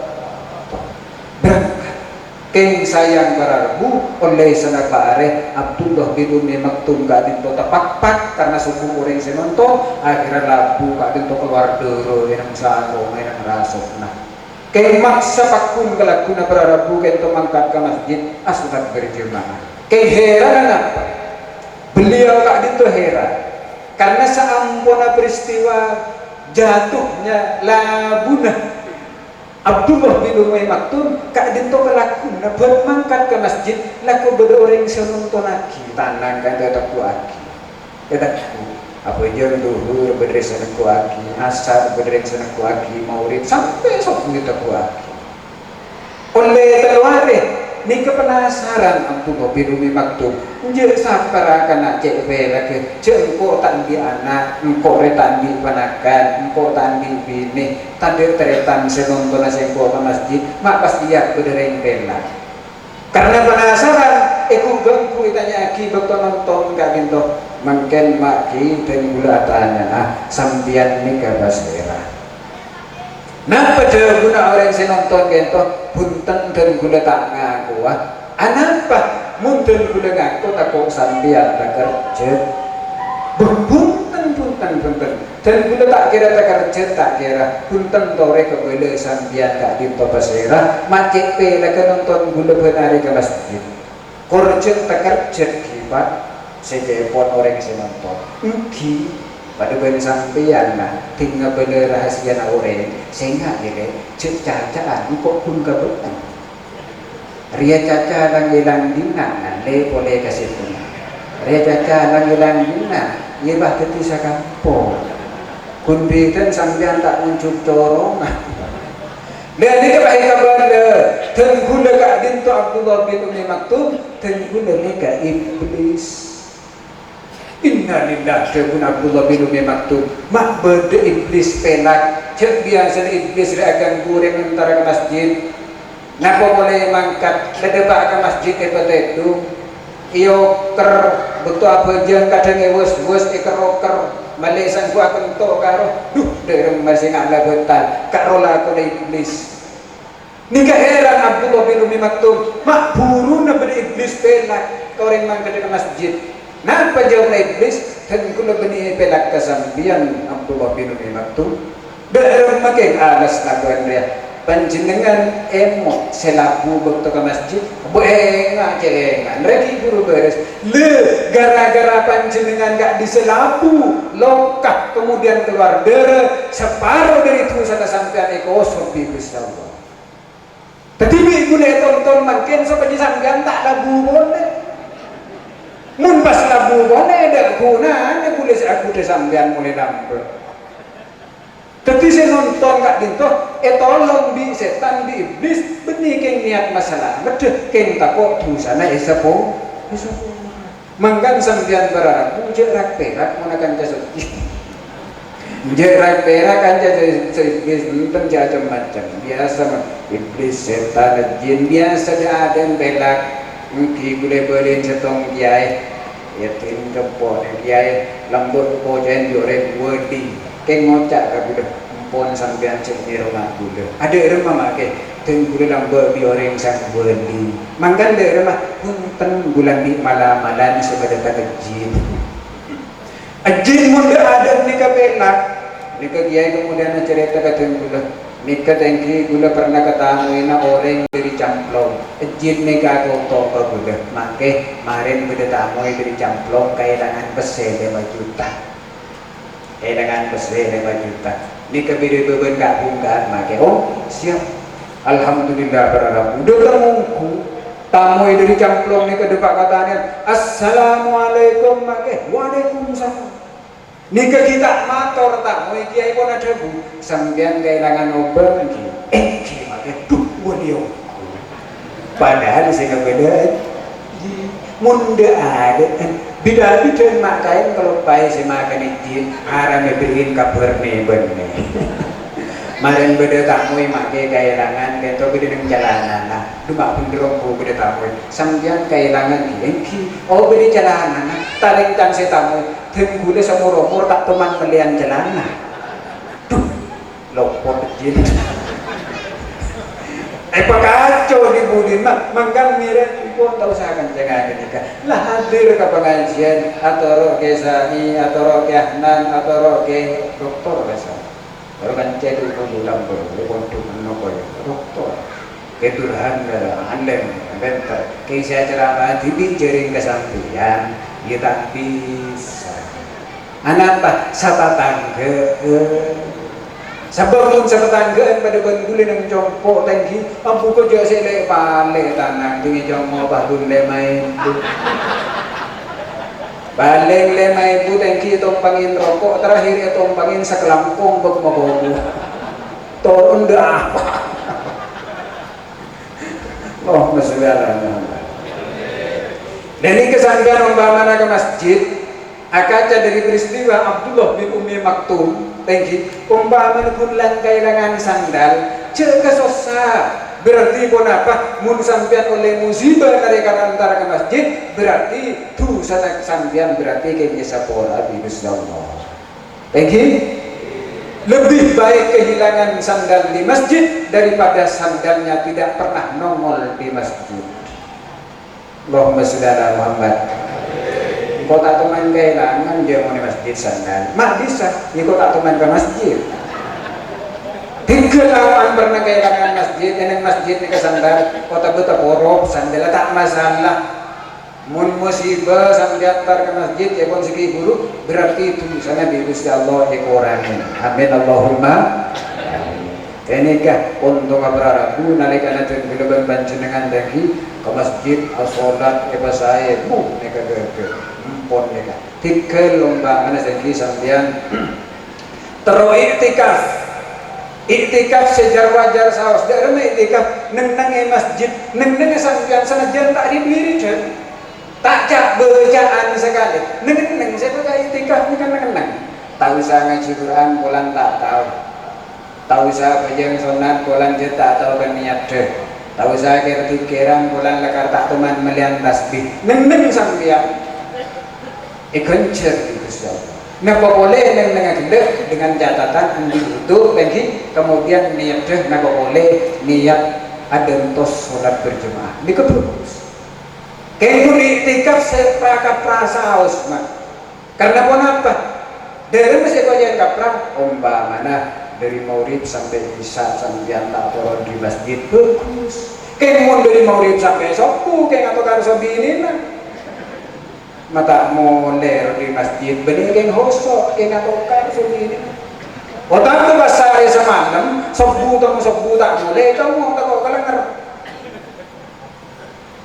keng sayang para rabu oleh sana paare Abdullah bin Umi Maktum gak dinto tepak karena suku orang senonto akhirnya labu gak dinto keluar dero yang sarong yang rasokna keng maksa pakun kelakuna para rabu kento mangkat ke masjid asulat berjemaah keng heran apa beliau gak dinto heran karena seampuna peristiwa jatuhnya labuna Abdullah bin Umi Maktum kak dinto kelakuna buat mangkat ke masjid laku beroreng senonton lagi tanang kan tetap kuaki tetap apa jam duhur berdiri sana kuaki asar berdiri sana kuaki maulid sampai sok kita kuaki oleh terware ni kepenasaran Abdullah bin Umi Maktum je sapara kana cek lagi jengko tandi anak engko retandi panakan engko tandi bini tandi teretan senonton sengko ke masjid mak pas dia bedereng bela karena penasaran aku gengku itanya aki bakto nonton gak ginto mangken maki dan gula tanya sambian nikah basera nah pada guna orang senonton ginto punten dan gula tak ngaku anapa munten gula ngaku takut sambian tak kerja punten dan gula tak kira tak kerja tak kira punten tore kebele sambian gak dinto basera macet pela ke nonton gula benari ke masjid kerja tak kerja kibat sekepon orang senonton engki pada beli sampean lah tinggal beli rahasia na orang sehingga dia cek cacaan kok pun kebetulan ria caca lang ilang dina le boleh kasih punya ria caca lang ilang dina ia bah ketisa kampung kundikan sampean tak muncul corongan dan ini kebaik kabar tenggula kak dinto Abdullah bin Umi Maktum tenggula ni kak iblis innalillah syekh Abdullah bin Umi Maktum mak berde iblis pelak cek biasa iblis reagan goreng antara ke masjid napa boleh mangkat ledebak ke masjid itu iyo ker betul apa jeng kadang ewes eker-oker malesan ku akan to karo duh dereng masih ngala betal karola aku iblis nikah heran Abdullah bin Umi Maktum mak buru na iblis pelak koreng mangkat ke masjid napa jauh iblis dan kula benih pelak kesambian Abdullah bin Umi Maktum dereng makin alas lakuan dia panjenengan emot selaku waktu ke masjid buenga cengan reki guru beres le gara-gara panjenengan gak diselapu lokak kemudian keluar dere separuh dari itu sana sampean ekosor di Gusti Allah tetapi guna tonton makin sampai sampean tak lagu boleh mun pas lagu boleh ada gunanya boleh aku sampean mulai lambat. Tapi saya nonton kak dinto, tolong di setan di iblis benih keng niat masalah, betul keng takut busana esapong, mangkan sambian berharap, jerak perak manakan jasad, jerak perak kan jasad iblis penjajah macam biasa iblis setan jin biasa ada yang belak, mungkin boleh beliin setong kiai, ya tim kepon kiai lambut pojen jorek wording. Keng ngocak ka budak pon sampean cek ni rumah budak ada rumah make teng budak lambe bi orang sang beli mangkan de rumah punten bulan di malam-malam sebada ka jin ajin mun ada ni ka pelak ni ka kiai kemudian cerita ka teng budak Nika tengki gula pernah ketahui na orang dari camplong jin nika koto ke gula make marin gula tamu dari camplong kailangan bese 5 juta kailangan bese 5 juta nika bide beban kabungkan make oh siap alhamdulillah berharap udah temungku tamu dari camplong nika depak katanya assalamualaikum make waalaikumsalam nika kita motor tak mau kiai pun ada bu sambian kailangan obat kiai make duh wadiyo padahal saya beda munda ada bida mak kain kalau pai saya makan izin haram beriin kabar nih bener marin beda tak mau make kailangan kento beda dengan jalanan lah dua penderong bu beda tak mau sambian kailangan kiai oh beda jalanan taring tan saya tamu tenggule seumur-umur tak teman melian celana duh lopot jin kacau di budin mah mangkang mirip pun tak usahakan jangan ketika lah hadir ke pengajian atau roh ke sani atau roh ke ahnan atau roh ke doktor biasa baru kan jadi pulang berpondok menopoi doktor kedurhan handeng bentar kisah ceramah dibijaring kesampaian ya tak bisa anak pak satatangga sabang satatanggaan pada banggulan yang jongkok tangki ampu ko jo sele pale tanang tungi jongmo bahun lemai baleng lemai bu tangki tumpangin rokok terakhir tumpangin sekelangkung bek mabomu turun dah oh masalah dan ini kesanggahan umpamana ke masjid akaca dari peristiwa Abdullah bin Umi Maktum tengki umpamana kunlang kailangan sandal cek kesosa berarti pun apa mun sampian oleh musibah mereka antara ke masjid berarti tuh sana sampian berarti kayaknya sapora bidus Allah tengki lebih baik kehilangan sandal di masjid daripada sandalnya tidak pernah nongol di masjid. Allahumma sholli ala Muhammad. Kau tak teman kehilangan dia mau di masjid sandal. Mak bisa, ya kau tak teman ke masjid. Tiga lawan pernah kehilangan masjid, yang masjid ni ke sandal. Kau tak betul borok sandal tak masalah. Mun musibah sampai antar ke masjid ya pun segi buruk berarti itu sana bibis Allah ekorannya. Amin Allahumma. Ini kah untuk berarabu nalikan ada bilaban panjenengan lagi ke masjid asolat eba saya bu neka deke empon neka tiga lomba mana lagi sambian terus iktikaf sejar wajar saus dari iktikaf neng masjid neng sambian sana jangan tak dibiri jen tak cak bacaan sekali neng saya pakai iktikaf ni kan neng tahu saya ngaji Quran bulan tak tahu saya bajang sunat bulan dia tak tahu kan niat deh tahu saya kira-kira bulan lekar tak teman melihat tasbih neng sambian ikoncer itu siapa napa boleh neng gede dengan catatan andi itu lagi kemudian niat deh napa boleh niat ada entos sholat berjemaah di keberus kengkul iktikaf sepakat rasa Usman karena pun apa dari masih kau yang kaprah umpamana dari Maurib sampai Isya sampai tak turun di masjid bagus kemun dari Maurib sampai sopu kayak atau kan sobi ini lah mata moler di masjid benih kayak hosok kayak atau kan sobi ini otak tu pas saya semalam sobu tak boleh kamu tak kau kalengar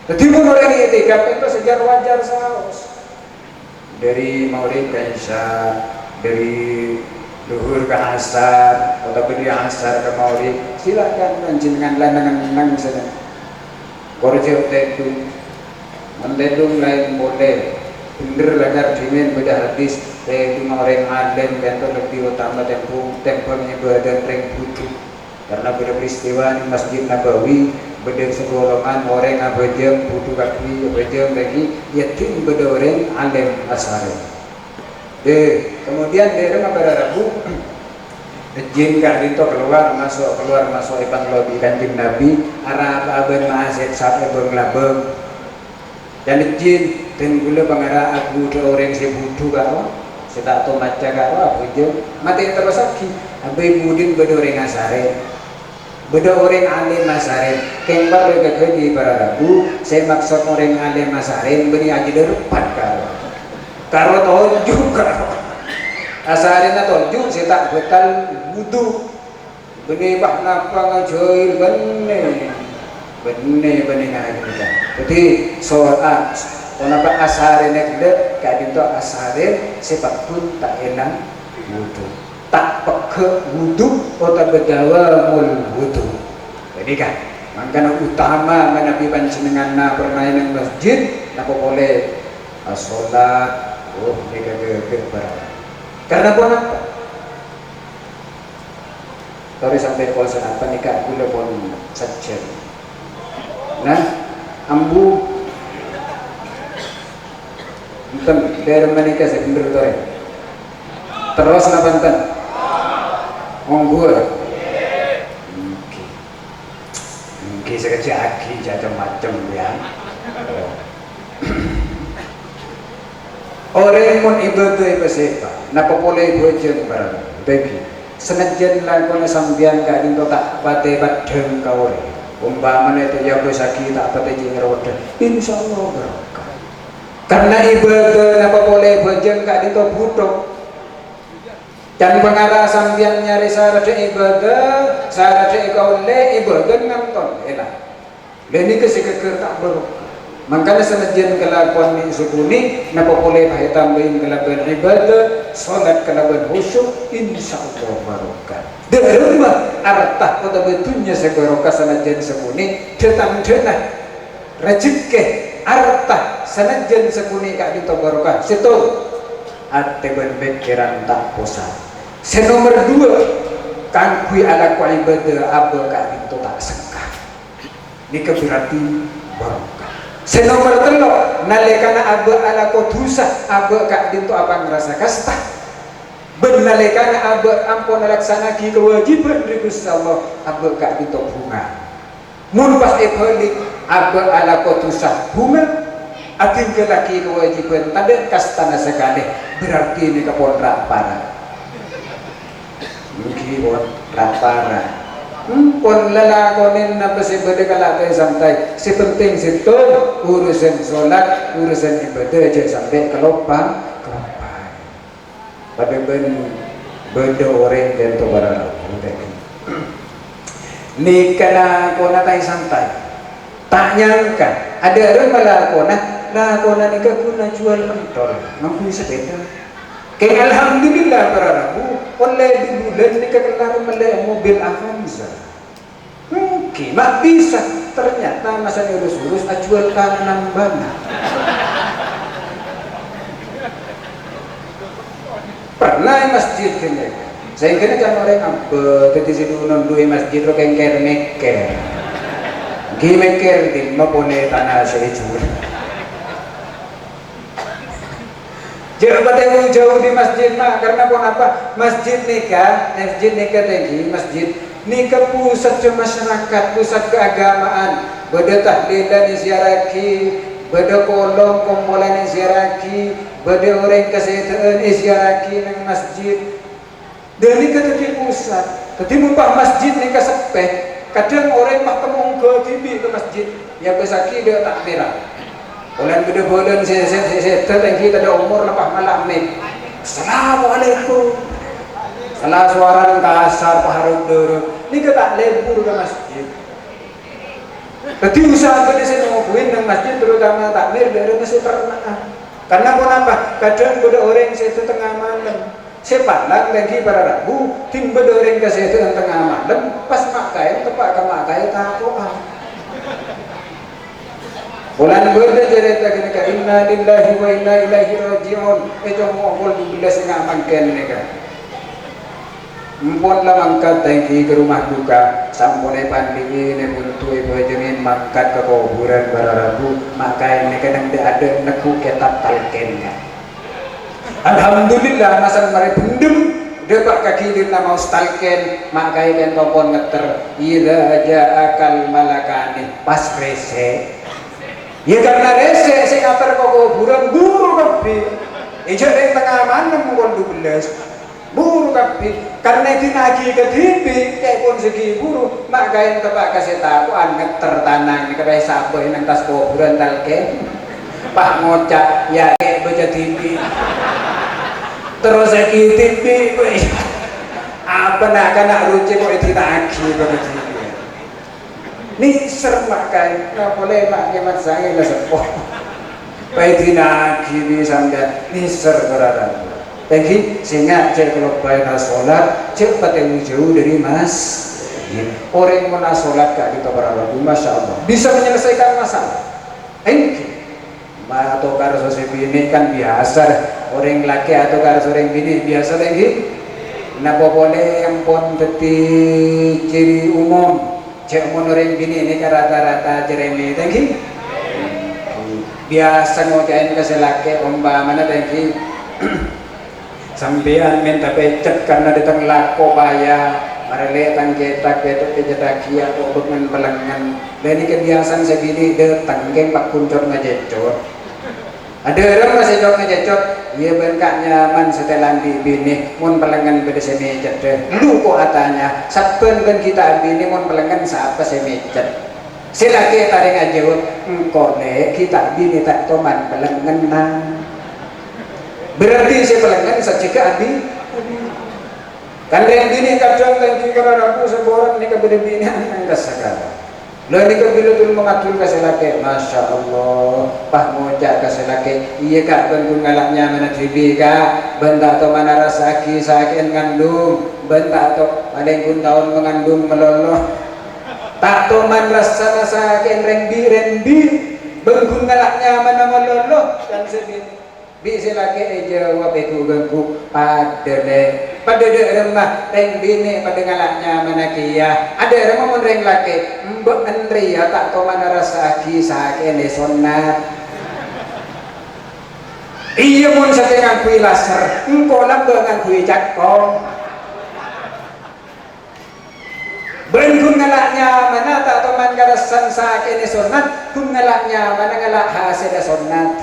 jadi pun orang itikaf itu sejar wajar saus dari Maurib ke Isya dari duhur ke asar atau dari asar ke maghrib silakan panjenengan lanangan saja korjo tedu mendedung lain boleh bener lancar dimen beda hadis tedu orang alim bentuk lebih utama tempongnya badan reng butuh karena beda peristiwa di Masjid Nabawi beda segolongan orang abajang butuh kaki abajang lagi yatim beda orang alim asar kemudian dari Rabu jin kardito keluar masuk ipan lobi kanjeng Nabi arah aben maaset sampai benglabeng dan jin dan gula pangara aku ke orang sebudu karo saya tak tahu maca karo aku je mati terus lagi abai mudin beda orang asare Beda orang alim masarin kembar lega di para rabu saya maksud orang alim masarin beri aja depan karo tonjuk karo asarin tonjuk saya tak betal butuh beni bah napa ngajoil bene ngaji kita jadi soal kenapa asarin gede kayak gitu asarin sepak pun tak enak butuh tak peke wudhu atau bedawa mul wudhu jadi kan makanya utama menabi panjenengan na bermain di masjid napa boleh sholat ke barang karena pun apa kalau sampai puasa apa nikah gula pun saja nah ambu enten dari menikah sebentar tore terus napanten monggo mungkin sekecil aki macam-macam ya orang mun ibadah ibadah napa boleh bojeng barang bagi senajan lakon sambian ka dinto tak pate badeng kawe umpamane itu ya wis sakit tak pate jingroda insyaallah barokah karena ibadah napa boleh bojeng ka dinto butuh dan pengarah sambian nyari syarat ibadah syarat kaule ibadah nganton enak leni kesikeker tak barokah makanya senajan kelakuan min sukuni napa boleh bae tambahin kelakuan ibadah salat kelakuan khusyuk insyaallah barokah dari mah artah pada betulnya sebarokah senajan sekuni datang denah rezeki artah senajan sekuni kak dito barokah situ ate pikiran tak bosan senomor 2 kangkui ala ku ibadah aba kak dito tak sengkah ini berarti barokah senomor 3 nalekana aba ala ku dosa aba kak dito apa ngerasa kasta benalekana aba ampun laksana ki kewajiban dari Gusti Allah aba kak dito bunga mun pas balik aba ala ku dosa bunga ating kelaki kewajiban tanda kastana sekali berarti ini kapon rapara mungkin pon rapara pon lalakonin na pasibade kalakay sampai si penting situ urusan sholat urusan ibadah aja sampai kelopang pada benda orang dan tu barang nikah kona tay santai tak nyangka ada orang malakona lakona nikah guna jual motor mampu sepeda kayak alhamdulillah para rabu oleh di bulan nikah kelar melek mobil Avanza mungkin mak bisa ternyata masa urus-urus ajual kanan bana pernah masjid kene saya kena kan orang apa tadi situ nonton masjid ro kengker meker gimeker di mapone tanah sejur jangan jauh di masjid mah karena pun apa masjid nikah tinggi masjid nikah pusat masyarakat pusat keagamaan beda tahlilan ziaraki beda kolong kumpulan ziaraki beda orang kesehatan ziaraki nang masjid dan nikah di pusat jadi mumpah masjid nikah sepeh kadang orang mah temung ke TV ke masjid ya besaki dia tak merah bulan beda-beda saya tadi ada umur lepas malam nih assalamualaikum salah suara kasar paharuk dulu ini kita tak lebur ke masjid jadi usaha di sini ngobrolin dengan masjid terutama takmir dari masjid pernah karena pun apa kadang beda orang saya tengah malam saya pandang lagi para rabu tim beda orang ke saya tengah malam pas makai tepat ke makai takut bulan berde cerita kini ka inna lillahi wa inna ilaihi raji'un itu mohon dibelas ngamankan mereka mumpun lah mangkat tangki ke rumah duka sampun pandingi ne buntu ibu jengin mangkat ke kuburan bararabu maka ini kadang ada neku kitab talkennya alhamdulillah masa mari bendem depak kaki dina mau stalken maka ikan topon ngeter ida ja'akal malakani pas rese ya karena rese saya ngatar ke kuburan buru kabeh ijak dari tengah malam mukul 12 buru kabeh karena dinagi ke TV kayak pun segi buru mak kain tepak kasih tahu anget tertanang nih kayak sapo yang tas kuburan talke pak ngocak ya kayak baca TV terus segi TV apa nak kena ruci kok dinagi baca TV nih ser mak kain nggak boleh mak kemat saya nggak sepok baik dinagi nih sampai nih ser berada. Jadi sehingga cek kalau bayar sholat cek pateng jauh dari masjid. Orang yang mau sholat kak kita beralaku, masya Allah bisa menyelesaikan masalah. Atau kalau ini kan biasa orang laki atau kalau orang bini biasa lagi. Napa boleh yang pun teti ciri umum cek mau orang bini ini rata-rata jeremy lagi. Biasa ngocain kasih laki umpamanya lagi. Sampean minta pecet karena datang lako baya marele tang cetak itu pejetakia atau men pelengan dan ini kebiasaan segini datang geng pak kuncor ngejecot ada orang masih jauh ngejecot iya bengkak nyaman setelan di bini mun pelengan beda semecet deh lu kok atanya saben kan kita bini mun pelengan siapa semecet silaki taring aja engkau nek kita bini tak toman pelengan nang berarti si pelengan sajika abi kan yang bini kadang lagi karena aku seborang ni kabeda bini angkas segala lo ni kabila tu mengatur kasih laki masya Allah pah ngocak kasih laki iya kak bentuk ngalaknya mana TV kak bentak atau mana rasa sakit ngandung bentak atau paling pun tahun mengandung meloloh tak toman rasa sakit rembi bentuk ngalaknya mana meloloh dan sedih bisa lagi jawab itu gengku pada remah reng bini pada ngalaknya mana kia ada remah mun reng laki mbak entri ya tak tahu mana rasa kisah kene sunat iya mun setengah kui laser engkau nak dengan kui cakong bengun ngalaknya mana tak tahu mana rasa kene sunat kun ngalaknya mana ngalak hasil sunat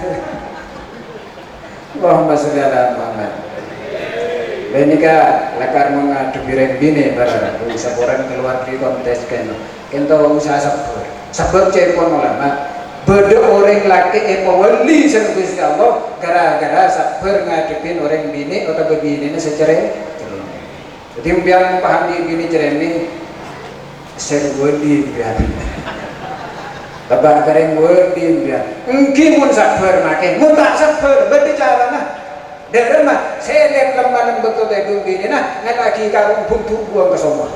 Allahumma sholli ala Muhammad. Benika lakar mengadu bireng bini para saboran keluar di kontes keno. Kento usaha sabur. Sabur cepon ulama. Beda orang laki wali servis Allah gara-gara sabur ngadepin orang bini atau bini secara. Jadi biar pahami bini cereni serwali biar. Tabak kering wordin dia. Engki mun sabar make, mun tak sabar berarti cara nah. Dari mah selem lemah betul itu gini nah, ngelaki karung buntu buang ke semua.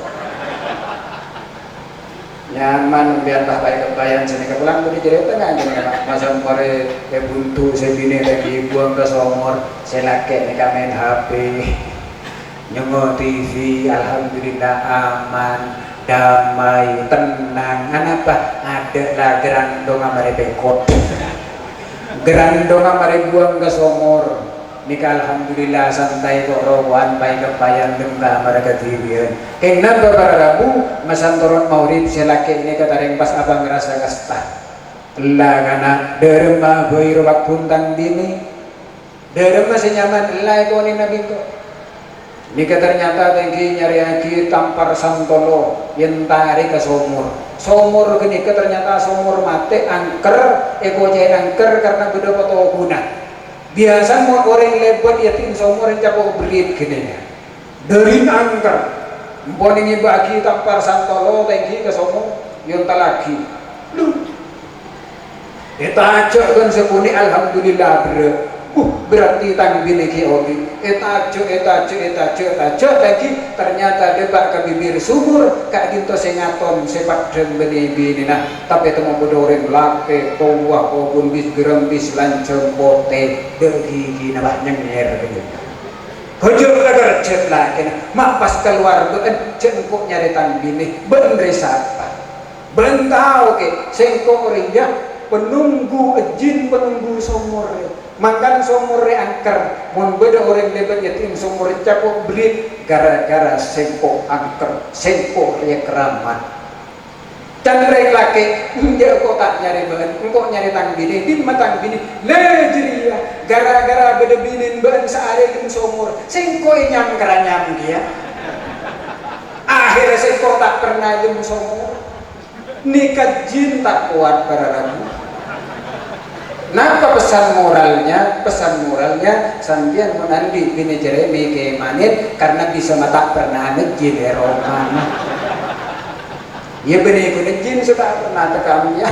Nyaman biar tak baik kebayang sini kepulang tadi cerita nggak gini masa kemarin buntu sebini lagi buang ke somor, selake nih main HP, nyengok TV, alhamdulillah aman. Damai, tenang, apa? Adalah gerandong amare bekot, gerandong amare buang ke somor. Nika alhamdulillah santai kok rowan baik kebayang dengka amare ketibian. Kenapa para rabu masantoron maurib selaki ini kataring pas abang ngerasa gastah. Lah kana derma boy robak puntang dini, derma senyaman lah koni nabi ko. Nika ternyata tinggi nyari lagi tampar santolo yang tarik ke somur gini ke ternyata somur mati angker cai angker karena beda foto guna biasa mau orang lebat yatim somur yang capok berit gini dari angker mpon ini bagi tampar santolo tinggi ke somur yang lagi lu kita ajak kan sepuni alhamdulillah berarti tang bini ki oli etajo lagi ternyata debak ke bibir sumur kak ginto sengaton sepak dem bini nah tapi itu mau bodoreng lake towa kobun bis gerem bis lanceng bote dergi nabah nyenger gitu hujur lagar cet lagi mak pas keluar ben cengkok nyari tang bini bener siapa bentau ke sengkok ringgah penunggu jin penunggu sumur makan sumur angker mun beda orang lebat yatim sumur capok belit gara-gara sengkok angker sengkok ya keramat dan rek laki dia kok tak nyari bahan engkau nyari tang bini di matang bini lejeria gara-gara beda binin bahan searekin sumur sengkok nyam keranyam dia Akhirnya saya kok tak pernah ilmu somor. Nikah jin tak kuat para rabu. Napa pesan moralnya? Pesan moralnya sambian menandi bini Jeremy ke manit karena bisa mata pernah jin Roma. Ya bini ku jin sudah pernah tekam ya.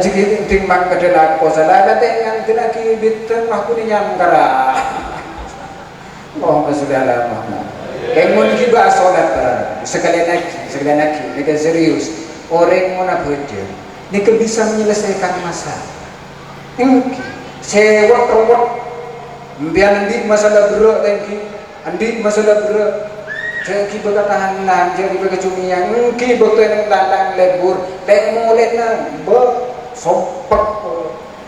Jadi timbang kedelak ko salah dengan tilaki bitan aku ni nyamkara. Oh sudah lama. Kengon kiba solat sekalian lagi, mereka serius. Orang mana betul. Nika bisa menyelesaikan masalah. Engki sewa terwak biar andi masalah berat lagi, andi masalah berat. Jadi berkatahan lang, jadi berkecumian. Engki betul yang dalang lebur, lek mulet na, sompak.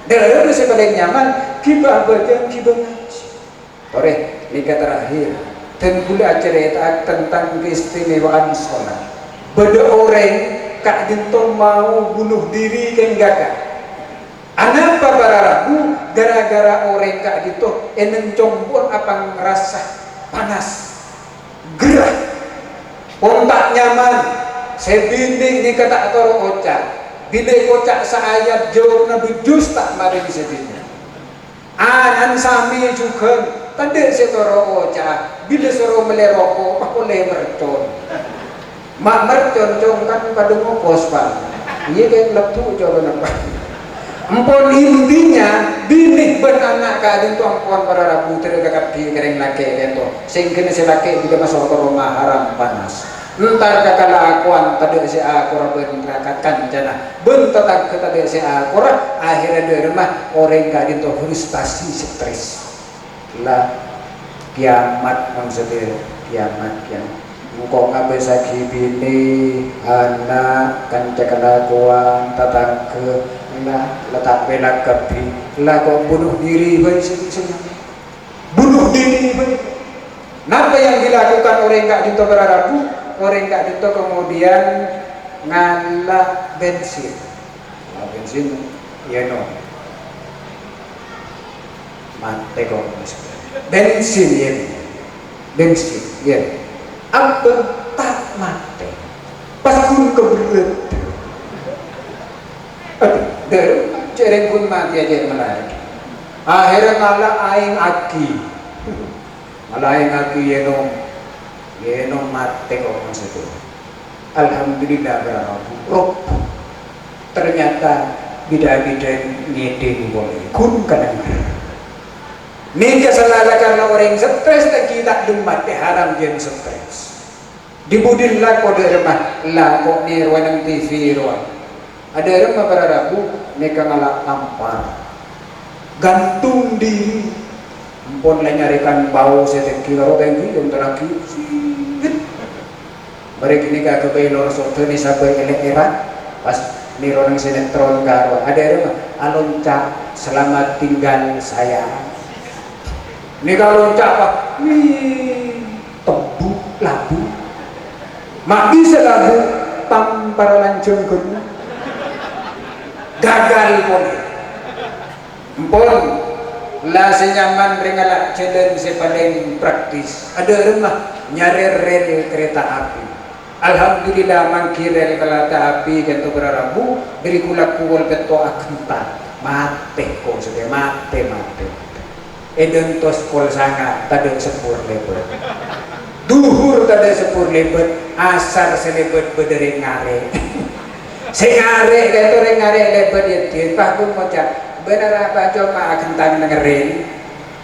Dalam sebagai nyaman, kiba bagian kiba ngaji. Ore, nika terakhir. Dan pula cerita tentang keistimewaan sholat. Beda orang Kak Dinto mau bunuh diri kan gak? Anapa para ragu gara-gara orang Kak Dinto enen compon apa ngerasa panas, gerah, kontak nyaman. Sebini ini kata toro ocak, bila ocak saayat jauh nabi dus tak mari sebini. Anan sami juga. Tadi saya toro ocak, bila suruh meleroko, aku mercon. Mak mercon kan pada ngokos pak. Iya kayak lepu coba nampak. Empon intinya, binik beranak kadin tu ampun para rabu tergagap di kering laki itu. Sehingga si laki juga masuk ke rumah haram panas. Entar kakala akuan tadi si aku rabun rakakan jana. Bentar tadi si aku akhirnya di rumah orang kadin tu frustasi stres. Lah kiamat maksudnya kiamat yang engkau ngabe saki bini anak kan cekalakuan tatangke lah letak belak kepi lah kok bunuh diri baik sebenarnya bunuh diri baik. Napa yang dilakukan orang Kak Dinto berarabu orang Kak Dinto kemudian ngalah bensin bensin ya no mate kok bensin ya apa tak mate pas kun keberat aduh dari cereng kun mati aja melari akhirnya ngalah aing aki malah aing aki yenong mate kok maksudnya alhamdulillah berapa ternyata bida-bida ngede boleh kun kadang Nika salah karena orang stres tak kita dumbat haram dia stres. Dibudin lah kode remah lah kok ni ruangan TV ruang. Ada remah berarabu nika ngalah tampar. Gantung diri. Ampun lah nyarikan bau seteki karo tengki yang terakhir. Mereka nika ke belor soto ni sampai elek-elek pas ni orang sinetron karo. Ada remah alonca selamat tinggal saya. Ini kalau cakap, tebu, labu, mak bisa labu, tampar lancung guna, gagal pun. Empon, lah senyaman ringalak jalan sepaling praktis. Ada rumah nyari rel kereta api. Alhamdulillah mangki rel kereta api kan tu berarabu, beri kulak kuwal beto akentan, mate kok sudah mate. Edeng tos kol sanga tadeng sepur lebet duhur tadeng sepur lebet asar selebet bedere ngare sengare kaya orang ngare lebet ya pakun moca benar apa coba akan tang dengerin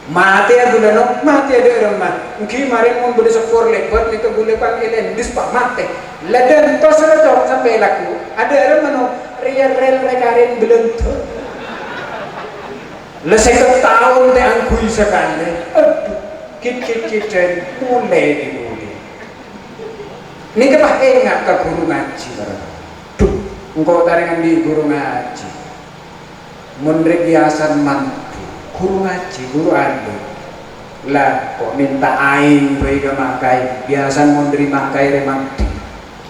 mati aku danok mati ada rumah mungkin kemarin mau beli sepur lebet itu boleh panggilin dis pak mati ledeng tos recok sampai laku ada rumah rel rekarin belum tuh lesek tahun teh angkui sekali, aduh, kit dan mulai dimulai. Ini kepah enggak ke guru ngaji, duh, engkau taringan di guru ngaji, menrik biasan mantu, guru ngaji, guru anu, lah kok minta aing bayi ke makai, biasan mundri makai remangti,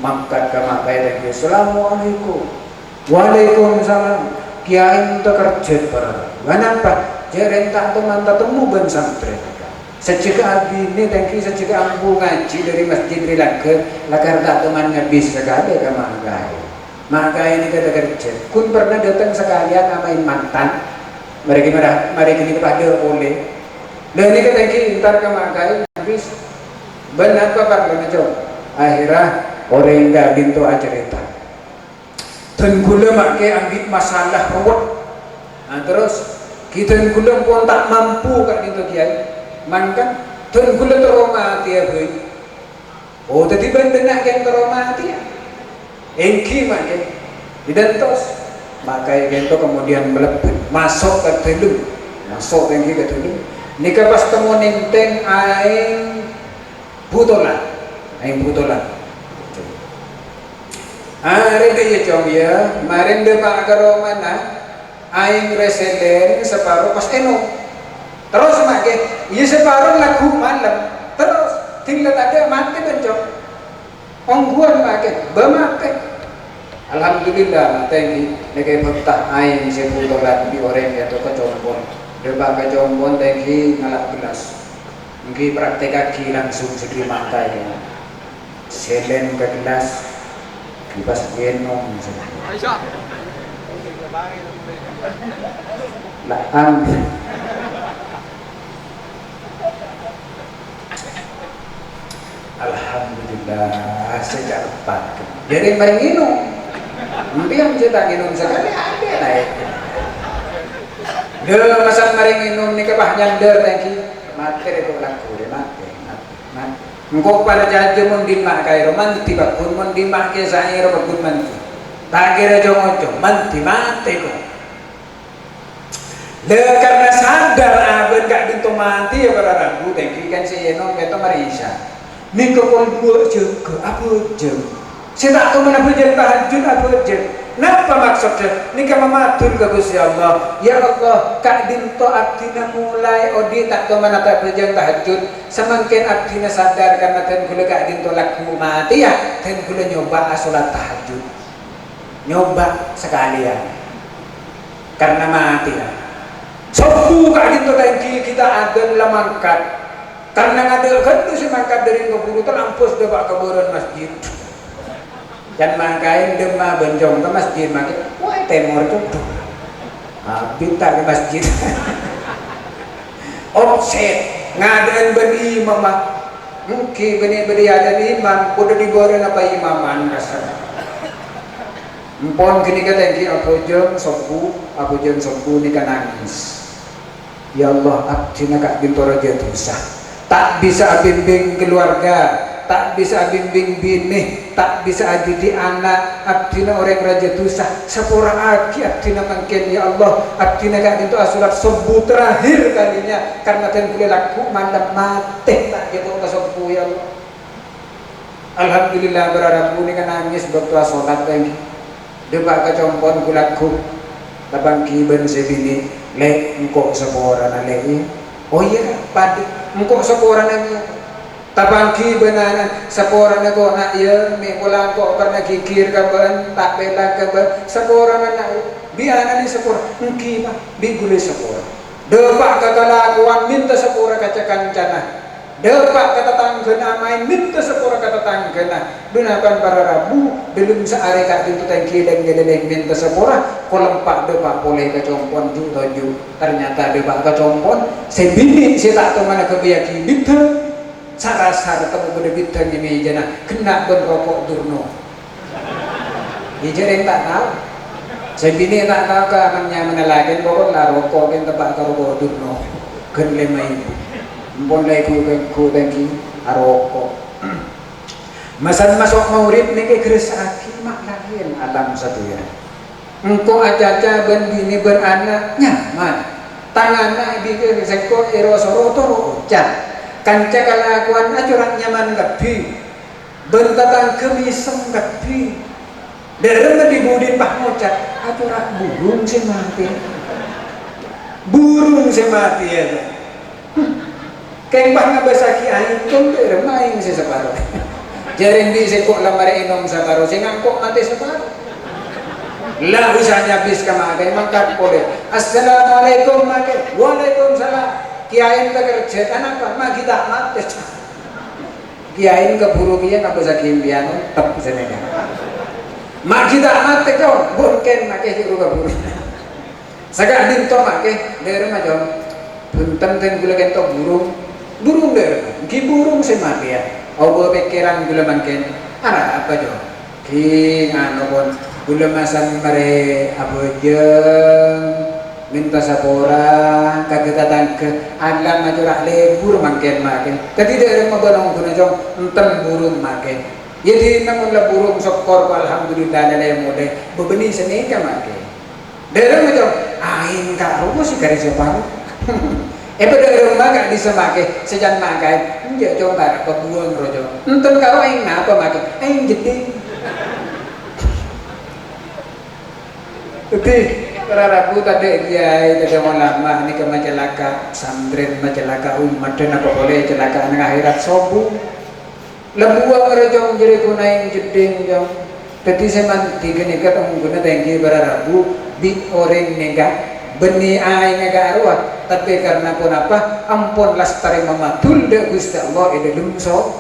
mangkat ke makai lagi, assalamualaikum, waalaikumsalam. Kiai untuk kerja berapa? Kenapa? Jarang tak teman temu ben santri. Sejak abini tangki sejak ambu ngaji dari masjid Rilangke lakar tak teman ngabis sekali ke makai ini kata kerja kun pernah datang sekalian amain mantan mereka ini pada oleh dan ini kata ntar ke makai habis benar apa coba akhirnya orang enggak bintu acerita dan gula makai ambil masalah ruwet nah terus kita gula pun tak mampu kat bintu kiai mankan dan gula teromati ya boy oh tadi benar yang teromati ya engki makai didentos makai itu kemudian melebut masuk ke dalam masuk engki ke dalam nika pas temu nenteng aing butolan hari dia cong ya maring demak karo mana aing reselen separuh pas eno terus makai iya separuh lagu malam terus tinggal ada mati bencong ongguan makai bemakai alhamdulillah thank you betah aing sebutolan di orang ya tuh kecompon demak kecompon thank you ngalak gelas mungkin praktek kaki langsung segi makai ya selen ke gelas kipas genong laang alhamdulillah sejak lepas jadi main minum yang cerita minum sekali ada naik dia masan maring minum ni kebah nyander lagi mati itu laku mati engkau pada jaja mendimak kaya romanti bakun mendimak kaya saya bakun manti tak kira jong-jong manti mati kok karena sadar abad gak bintu mati ya para rabu tengki kan si Yenong itu marisa ni kepon dua juga apa jeng saya tak tahu mana berjalan tahajud apa jeng kenapa maksudnya ni kama matur ke Gusti Allah ya Allah kak dinto abdina mulai odi tak tahu mana tak berjalan tahajud semakin abdina sadar karena ten gula kak dinto laku mati ya ten gula nyoba sholat tahajud nyoba sekalian karena mati ya sopu kak dinto tadi kita ada lamangkat karena ada kan tu si mangkat dari keburu terlampus depak keburan masjid dan mangkain demah benjong ke masjid makin wah temor tu bintang ke masjid offset ngadain beri mama mungkin beri ada imam udah diborin apa imaman kasar empon kini kata yang aku jeng sopu ni kan nangis ya Allah abdina kak bintu raja dosa tak bisa bimbing keluarga tak bisa bimbing bini tak bisa adidi anak abdina orang raja dosa sepura aki abdina mungkin ya Allah abdina kak bintu asurat sobu terakhir kalinya karena ten boleh laku mandap mati tak gitu ke sobu ya Allah alhamdulillah berharap ni kan nangis waktu sholat lagi depak kecompon kulaku tabang kiban sebini le engkau sepora na le oh iya padi engkau sepora na tabang kiban na sepora na ko na iya may ulang ko pernah kikir kaban tak bela kaban sepora na biana ni sepora engki ba bigule sepora depak kakalakuan minta sepora kacakan cana depak kata tanggena main minta sepura kata tanggena gunakan para rabu belum seare kat pintu tangki dan geleleng minta sepura kolempak depak boleh kecompon ju ternyata depak kecompon sebini saya tak tahu mana kebiaki bintang sarasar temu gede bintang ini jana kena ben rokok durno yang tak tahu sebini tak tahu ke amannya menelakin pokok lah rokok yang tebak ke rokok durno gen lemai boleh ku tangki aroko masan masuk maurib ni ke keresaki mak lain alam satu ya engkau aja ben bini ben anak nyaman tangan di seko erosoro toro ucap kanca kalakuan acuran nyaman gabi bentatang kemisem gabi derem di budin pak ngucap acuran burung si mati ya keng bah ngabasaki aing kong bermain si separo jaren di sekok lamar inom separo sing angkok mati separo lah usahanya bis kamakai mangkat boleh assalamualaikum makai waalaikumsalam kiai kerja kenapa mah kita mati kiai keburu kiai nggak bisa kimpian tetap senengnya mak kita mati kau bukan makai hiru keburu sagak dinto makai dari macam bunten ten gula kento burung dari ki burung sih mati ya oh pikiran gula makin apa jo ki anu pun gula masan mare abojeng minta sapora kagak ke alam majurah lebur makin tadi dari mabalong guna jong enten burung makin jadi namun lah burung sokor alhamdulillah ada mode bebenih seneka makin dari macam ain kak rumo sih garis separuh pada rumah gak bisa makai sejan makai enggak coba apa buang rojo enten karo ain apa makai ain jeding tapi para rabu tadi dia tadi ulama ini ke majalaka santren majalaka umat dan apa boleh celaka nang akhirat sobu lebuang rejong jadi kunaing jeding jong tadi saya manti gini kata guna tengki para rabu bi orang nega beni ai nega arwah tapi karena pun apa ampun lastari mamatul de Gusti Allah ide lumso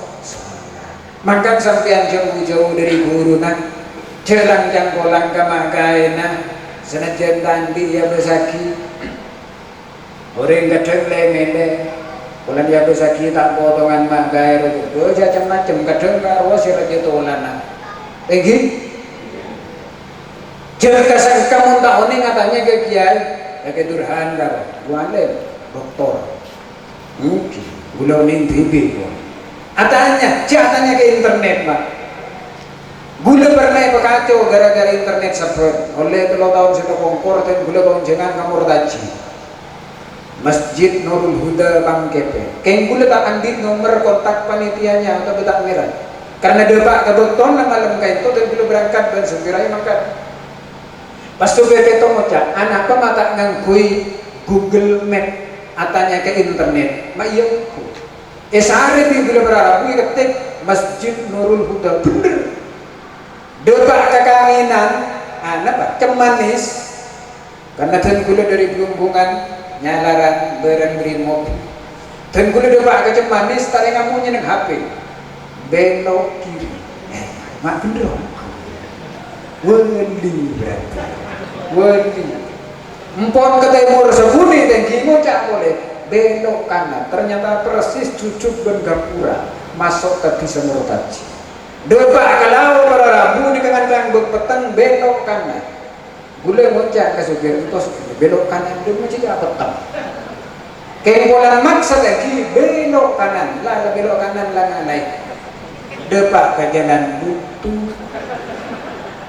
makan sampean jauh-jauh dari guru nang jelang jangkolang kamagaina senajan tandi ya besaki orang kadang lemele bulan ya besaki tak potongan magai rojo macam-macam kadang karo si raja tolana lagi jaga kamu tak oni katanya ke kiai ke durhan karo buale doktor mungkin gula ning TV atanya jatanya ke internet pak gula pernah kacau gara-gara internet sempet oleh kalau tahun kita kongkor dan gula tahun jangan kamu taji Masjid Nurul Huda Bangkepe keng gula tak andit nomor kontak panitianya atau betak merah karena dia pak kebetulan malam kain itu dan gula berangkat dan sepirai maka pas tu BP ngocak anak apa mata ngangkui Google Map atanya ke internet mak iya esare di gula berarap ketik Masjid Nurul Huda bener depak kekawinan anak pak cemanis karena dan gula dari gelunggungan nyalaran barang brimob dan gula depak kecemanis tadi ngamunya neng HP belok kiri mak bener wali berarti wali empon ke timur sebuni tengki ngocak boleh belok kanan ternyata persis cucuk dan gapura masuk ke bisa merotaji depak kalau para rabu di kangan petang belok kanan gula ngocak ke supir terus belok kanan dia macam apa petang kempolan maksa lagi belok kanan lah belok kanan lah naik depak ke jalan buntu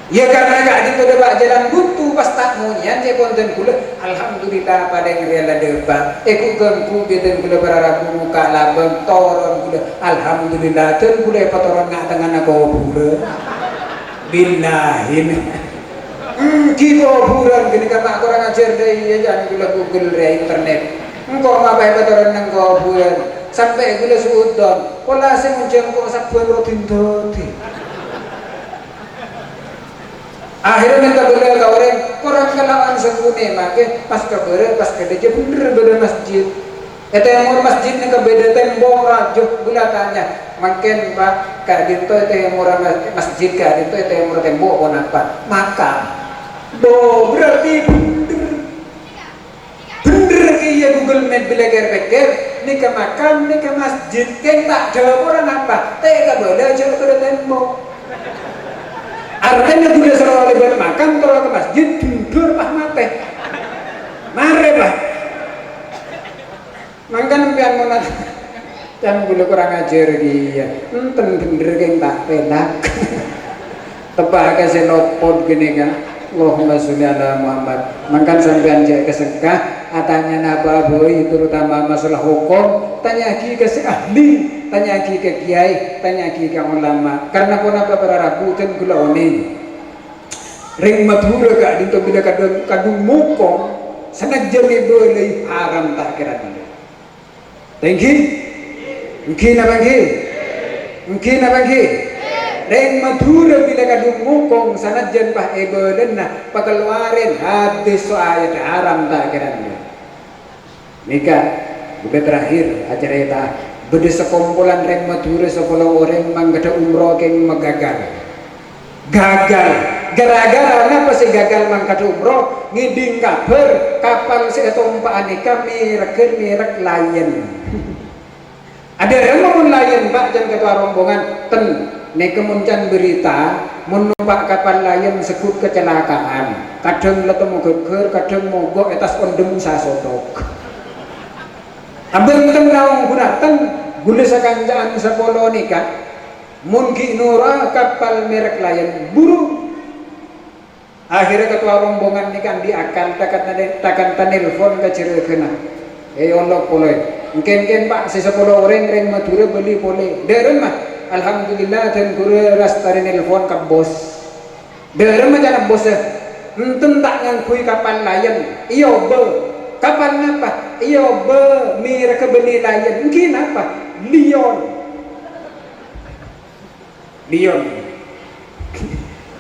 ya karena gak itu depak jalan buntu pas tak munyan saya konten gula alhamdulillah pada yang rela depak aku gengku beden gula para rabu muka labeng toron gula alhamdulillah dan gula patoron gak dengan aku gula billahin kita buran gini kata kurang ajar deh ya jangan gula google deh internet engkau ngapain patoron nang kau bulan sampai gula suudon pola saya menjengkau sabuan rutin doti akhirnya minta beliau kawarin orang kelawan segune make pas kebere pas kedeje bener beda masjid itu yang mau masjid ini kebeda tembok rajuk gula tanya makin pak kak dinto itu yang murah masjid kak dinto itu yang murah tembok pun apa makam do berarti bener kaya Google Map bila ker-ker ini ke makam ini ke masjid kayak tak jawab orang apa tega boleh jawab ke tembok artinya gula selalu lebar makam kalau ke masjid tidur pak mate mare pak mangkan pian monat dan gula kurang ajar dia enten bener kayak tak penak tebak kasih lopot gini kan Allahumma sholli ala Muhammad mangkan sampean jek kesengkah atanya napa boy terutama masalah hukum tanya ki ke ahli tanya ki ke kiai tanya ki ke ulama karena pun apa para rabu dan gula oni ring madhura gak dito bila kadung mukong sanag jami boleh haram tak kira ni thank you mungkin apa ring madhura bila kadung mukong sanag jan pah ebolen na pagkeluarin hadis so ayat haram tak kira ni nikah udah terakhir acara kita beda sekumpulan reng Madura 10 orang manggada umroh keng magagal gagal gara-gara apa sih gagal mangkada umroh ngiding kabar kapal si tumpaan kami merek Lion ada yang mau Lion Pak dan ketua rombongan ten nek kemuncan berita menumpak kapal Lion sekut kecelakaan kadang letemu geger kadang mogok etas ondem sasotok abeng tengau gunatan gula sakanjaan sepolo nikah mungkin nura kapal merek Lion buru akhirnya ketua rombongan nikah diakal takkan telepon ke Cirebon Allah boleh mungkin Pak si 10 orang reng Madura beli boleh deren mah alhamdulillah dan guru rastari nelpon ke bos deren mah jangan bos enten tak ngangkui kapal Lion iya be kapal apa iya be mereka beli Lion mungkin apa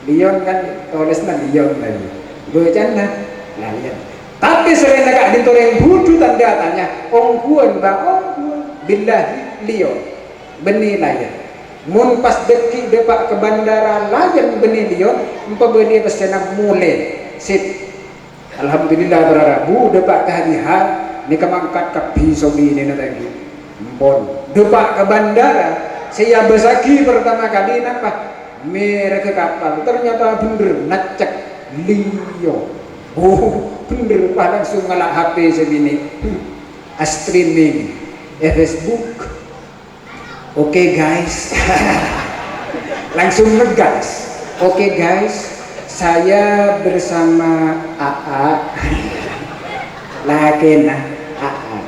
Lion kan tulisnya Lion lagi bacana Lion tapi sering agak ditoreng budu tanda tanya ongguan billahi Lion benih Lion mun pas deki depak ke bandara Lion benih Lion benih pesena mulai sip alhamdulillah berarabu depak ke hadiah ni kemangkat ke bisobi ini lagi bon depak ke bandara saya besaki pertama kali napa mereka kapal ternyata bener nacek Lion bener pak langsung ngelak HP sebini streaming Facebook oke guys langsung ngegas oke guys saya bersama AA lakena AA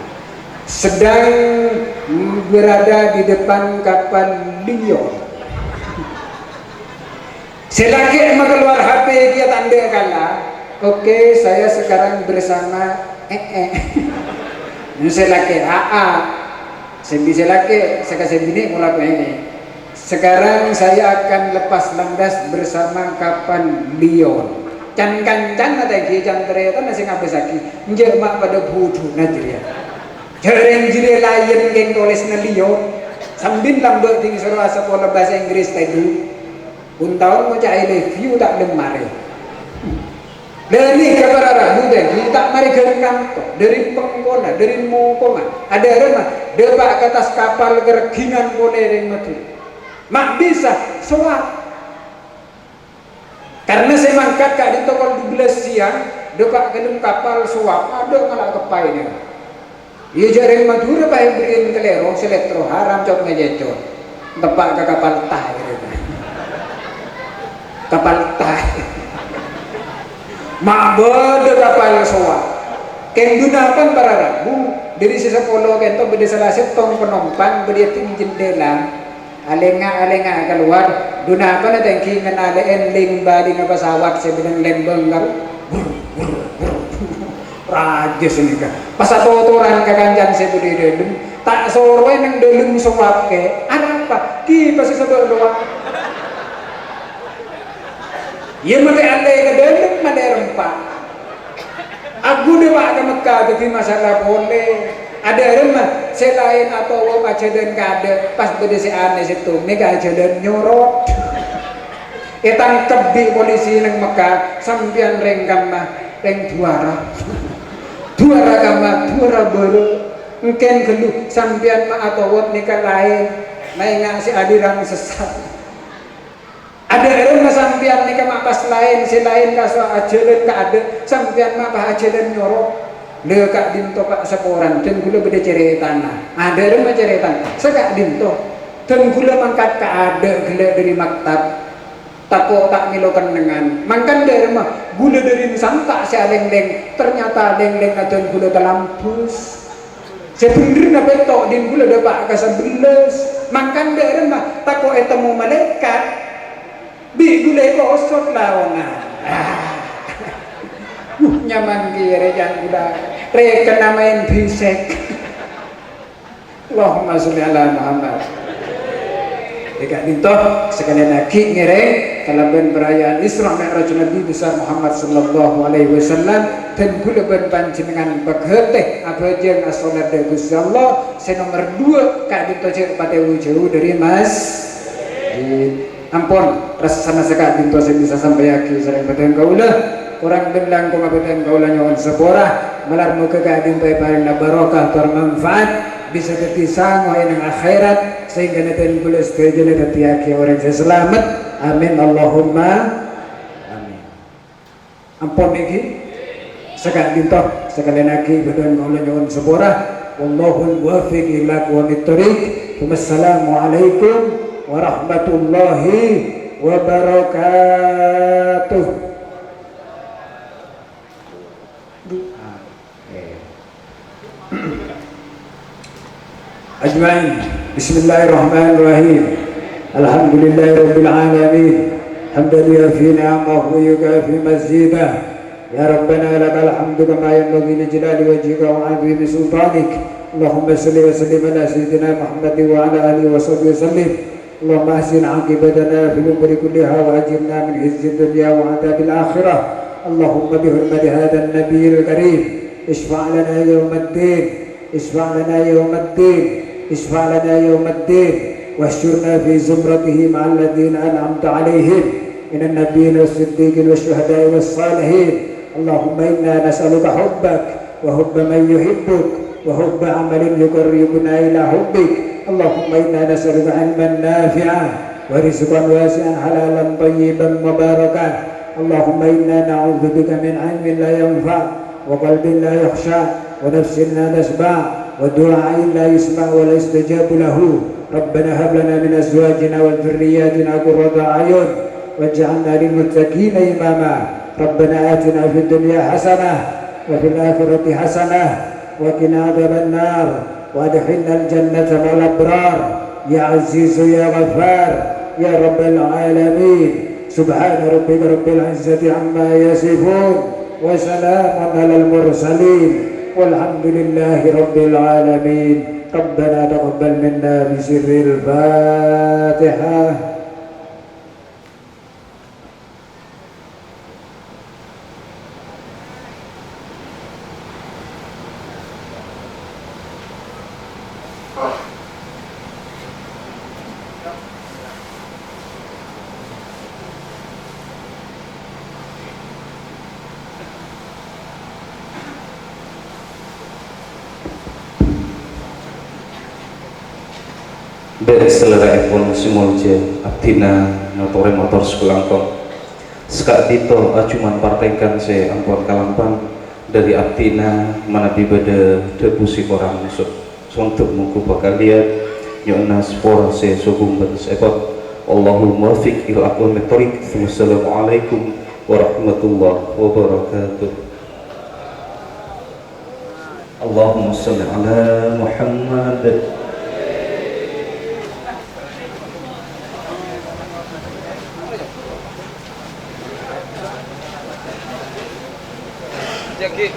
sedang berada di depan kapal Lion selagi emang keluar HP dia tanda kalah oke, saya sekarang bersama selaki AA selaki saya bini mulai sekarang saya akan lepas landas bersama kapal Lion can ada yang ternyata masih ngabesaki njek mak pada budu najria jareng jire Lion yang tulisnya Lion sambil lambek tinggi suruh sekolah bahasa Inggris tadi untahun mau I love you tak demare dari kepada muda kita mari gerengan dari pengkona dari mokona ada remah depak ke atas kapal gergingan boleh yang mati mak bisa soal karena saya mangkat kak di toko 12 siang depak ke dalam kapal suap ada ngalak kepai dia iya jarang Madura pak yang beriin kelero seletro haram cok ngejecor depak ke kapal tah kapal tah mak beda kapal soa keng gunakan para rabu dari sisa polo kento beda salah setong penumpang beda tinggi jendela alenga keluar gunakan ada yang kingen ada ending bali nga pesawat saya bilang lembeng rajas ini kan pas atoran kakanjan saya budi delum tak sorwe nang delum soa ke apa ki pas sisa doa ya mati andai ke dalam mati rempah aku dewa ke Mekah jadi masalah boleh ada remah selain atau wong aja dan kade pas beda si aneh situ mega aja dan nyorot tangkep di polisi neng Mekah sampian rengkam mah reng juara juara baru mungkin gelu sampian mah atau wong nikah lain main ngasih adiran sesat ada orang sampian nikah mapas lain si lain kaso ajalan ka ada sampian mah ajalan nyorok lekak dinto pak seporan dan gula beda ceritana ada orang ceritana sekak dinto dan gula mangkat ka ada gula dari maktab tako tak milokan dengan mangkan dari mah gula dari sangka si aleng-leng ternyata aleng-leng dan gula talampus sebenarnya betok din gula dapat ka 11 mangkan dari mah tako etemu malaikat bi gulai kosot lawangan nyaman kira jangan udah reka namain bisek Allahumma sholli ala Muhammad Dekat dinto sekalian lagi ngereng kalaban perayaan Isra Mi'raj Nabi besar Muhammad sallallahu alaihi wasallam dan kula ben panjenengan bagheteh abajeng as-salat Gusti Allah nomor 2 kak dinto cek pada jauh dari Mas ampun rasa sana sekak dinto saya bisa sampai aki sering beten kaula orang bilang kung abetan kaula nyawan sepora malar muka kak dinto paring na barokah termanfaat bisa ketisang wahai ng akhirat sehingga natin bulas kerja na tatiaki orang saya selamat amin Allahumma amin ampun iki sekali dinto sekali lagi bedan kaula nyawan sepora wallahul muwaffiq ila aqwamit thoriq wassalamu alaikum warahmatullahi wabarakatuh. أجمعين بسم الله الرحمن الرحيم الحمد لله رب العالمين حمدا يوفي نعمه ويكافي مزيدا يا ربنا لك الحمد كما ينبغي لجلال وجهك وعظيم سلطانك اللهم صل وسلم على سيدنا محمد وعلى اله وصحبه وسلم اللهم احسن عاقبتنا في الامور كلها واجرنا من خزي الدنيا وعذاب الاخره اللهم بحرمه هذا النبي الكريم اشفع لنا يوم الدين اشفع لنا يوم الدين اشفع لنا يوم الدين واحشرنا في زمرته مع الذين أنعمت عليهم من النبيين والصديقين والشهداء والصالحين اللهم إنا نسألك حبك وحب من يحبك وحب عمل يقربنا إلى حبك اللهم إنا نسألك علما نافعا ورزقا واسعا حلالا طيبا مباركا اللهم إنا نعوذ بك من علم لا ينفع وقلب لا يخشع ونفس لا تشبع ودعاء لا يسمع ولا يستجاب له ربنا هب لنا من أزواجنا وذرياتنا قرة أعين واجعلنا للمتقين إماما ربنا آتنا في الدنيا حسنة وفي الآخرة حسنة وقنا عذاب النار وادخلنا الجنة مع الأبرار يا عزيز يا غفار يا رب العالمين سبحان ربك رب العزة عما يصفون وسلام على المرسلين والحمد لله رب العالمين ربنا تقبل منا بسر الفاتحة. Dari selera epon simolje abdina notore motor sekelangkong sekak dito acuman partaikan se ampon kalampang dari abdina mana bibada debusi korang musuh sontuk muku bakalian yona spora se sogum batas epon Allahul muwaffiq ila aqwamit thoriq. Wassalamualaikum warahmatullahi wabarakatuh. Allahumma shalli ala Muhammad. Jackie.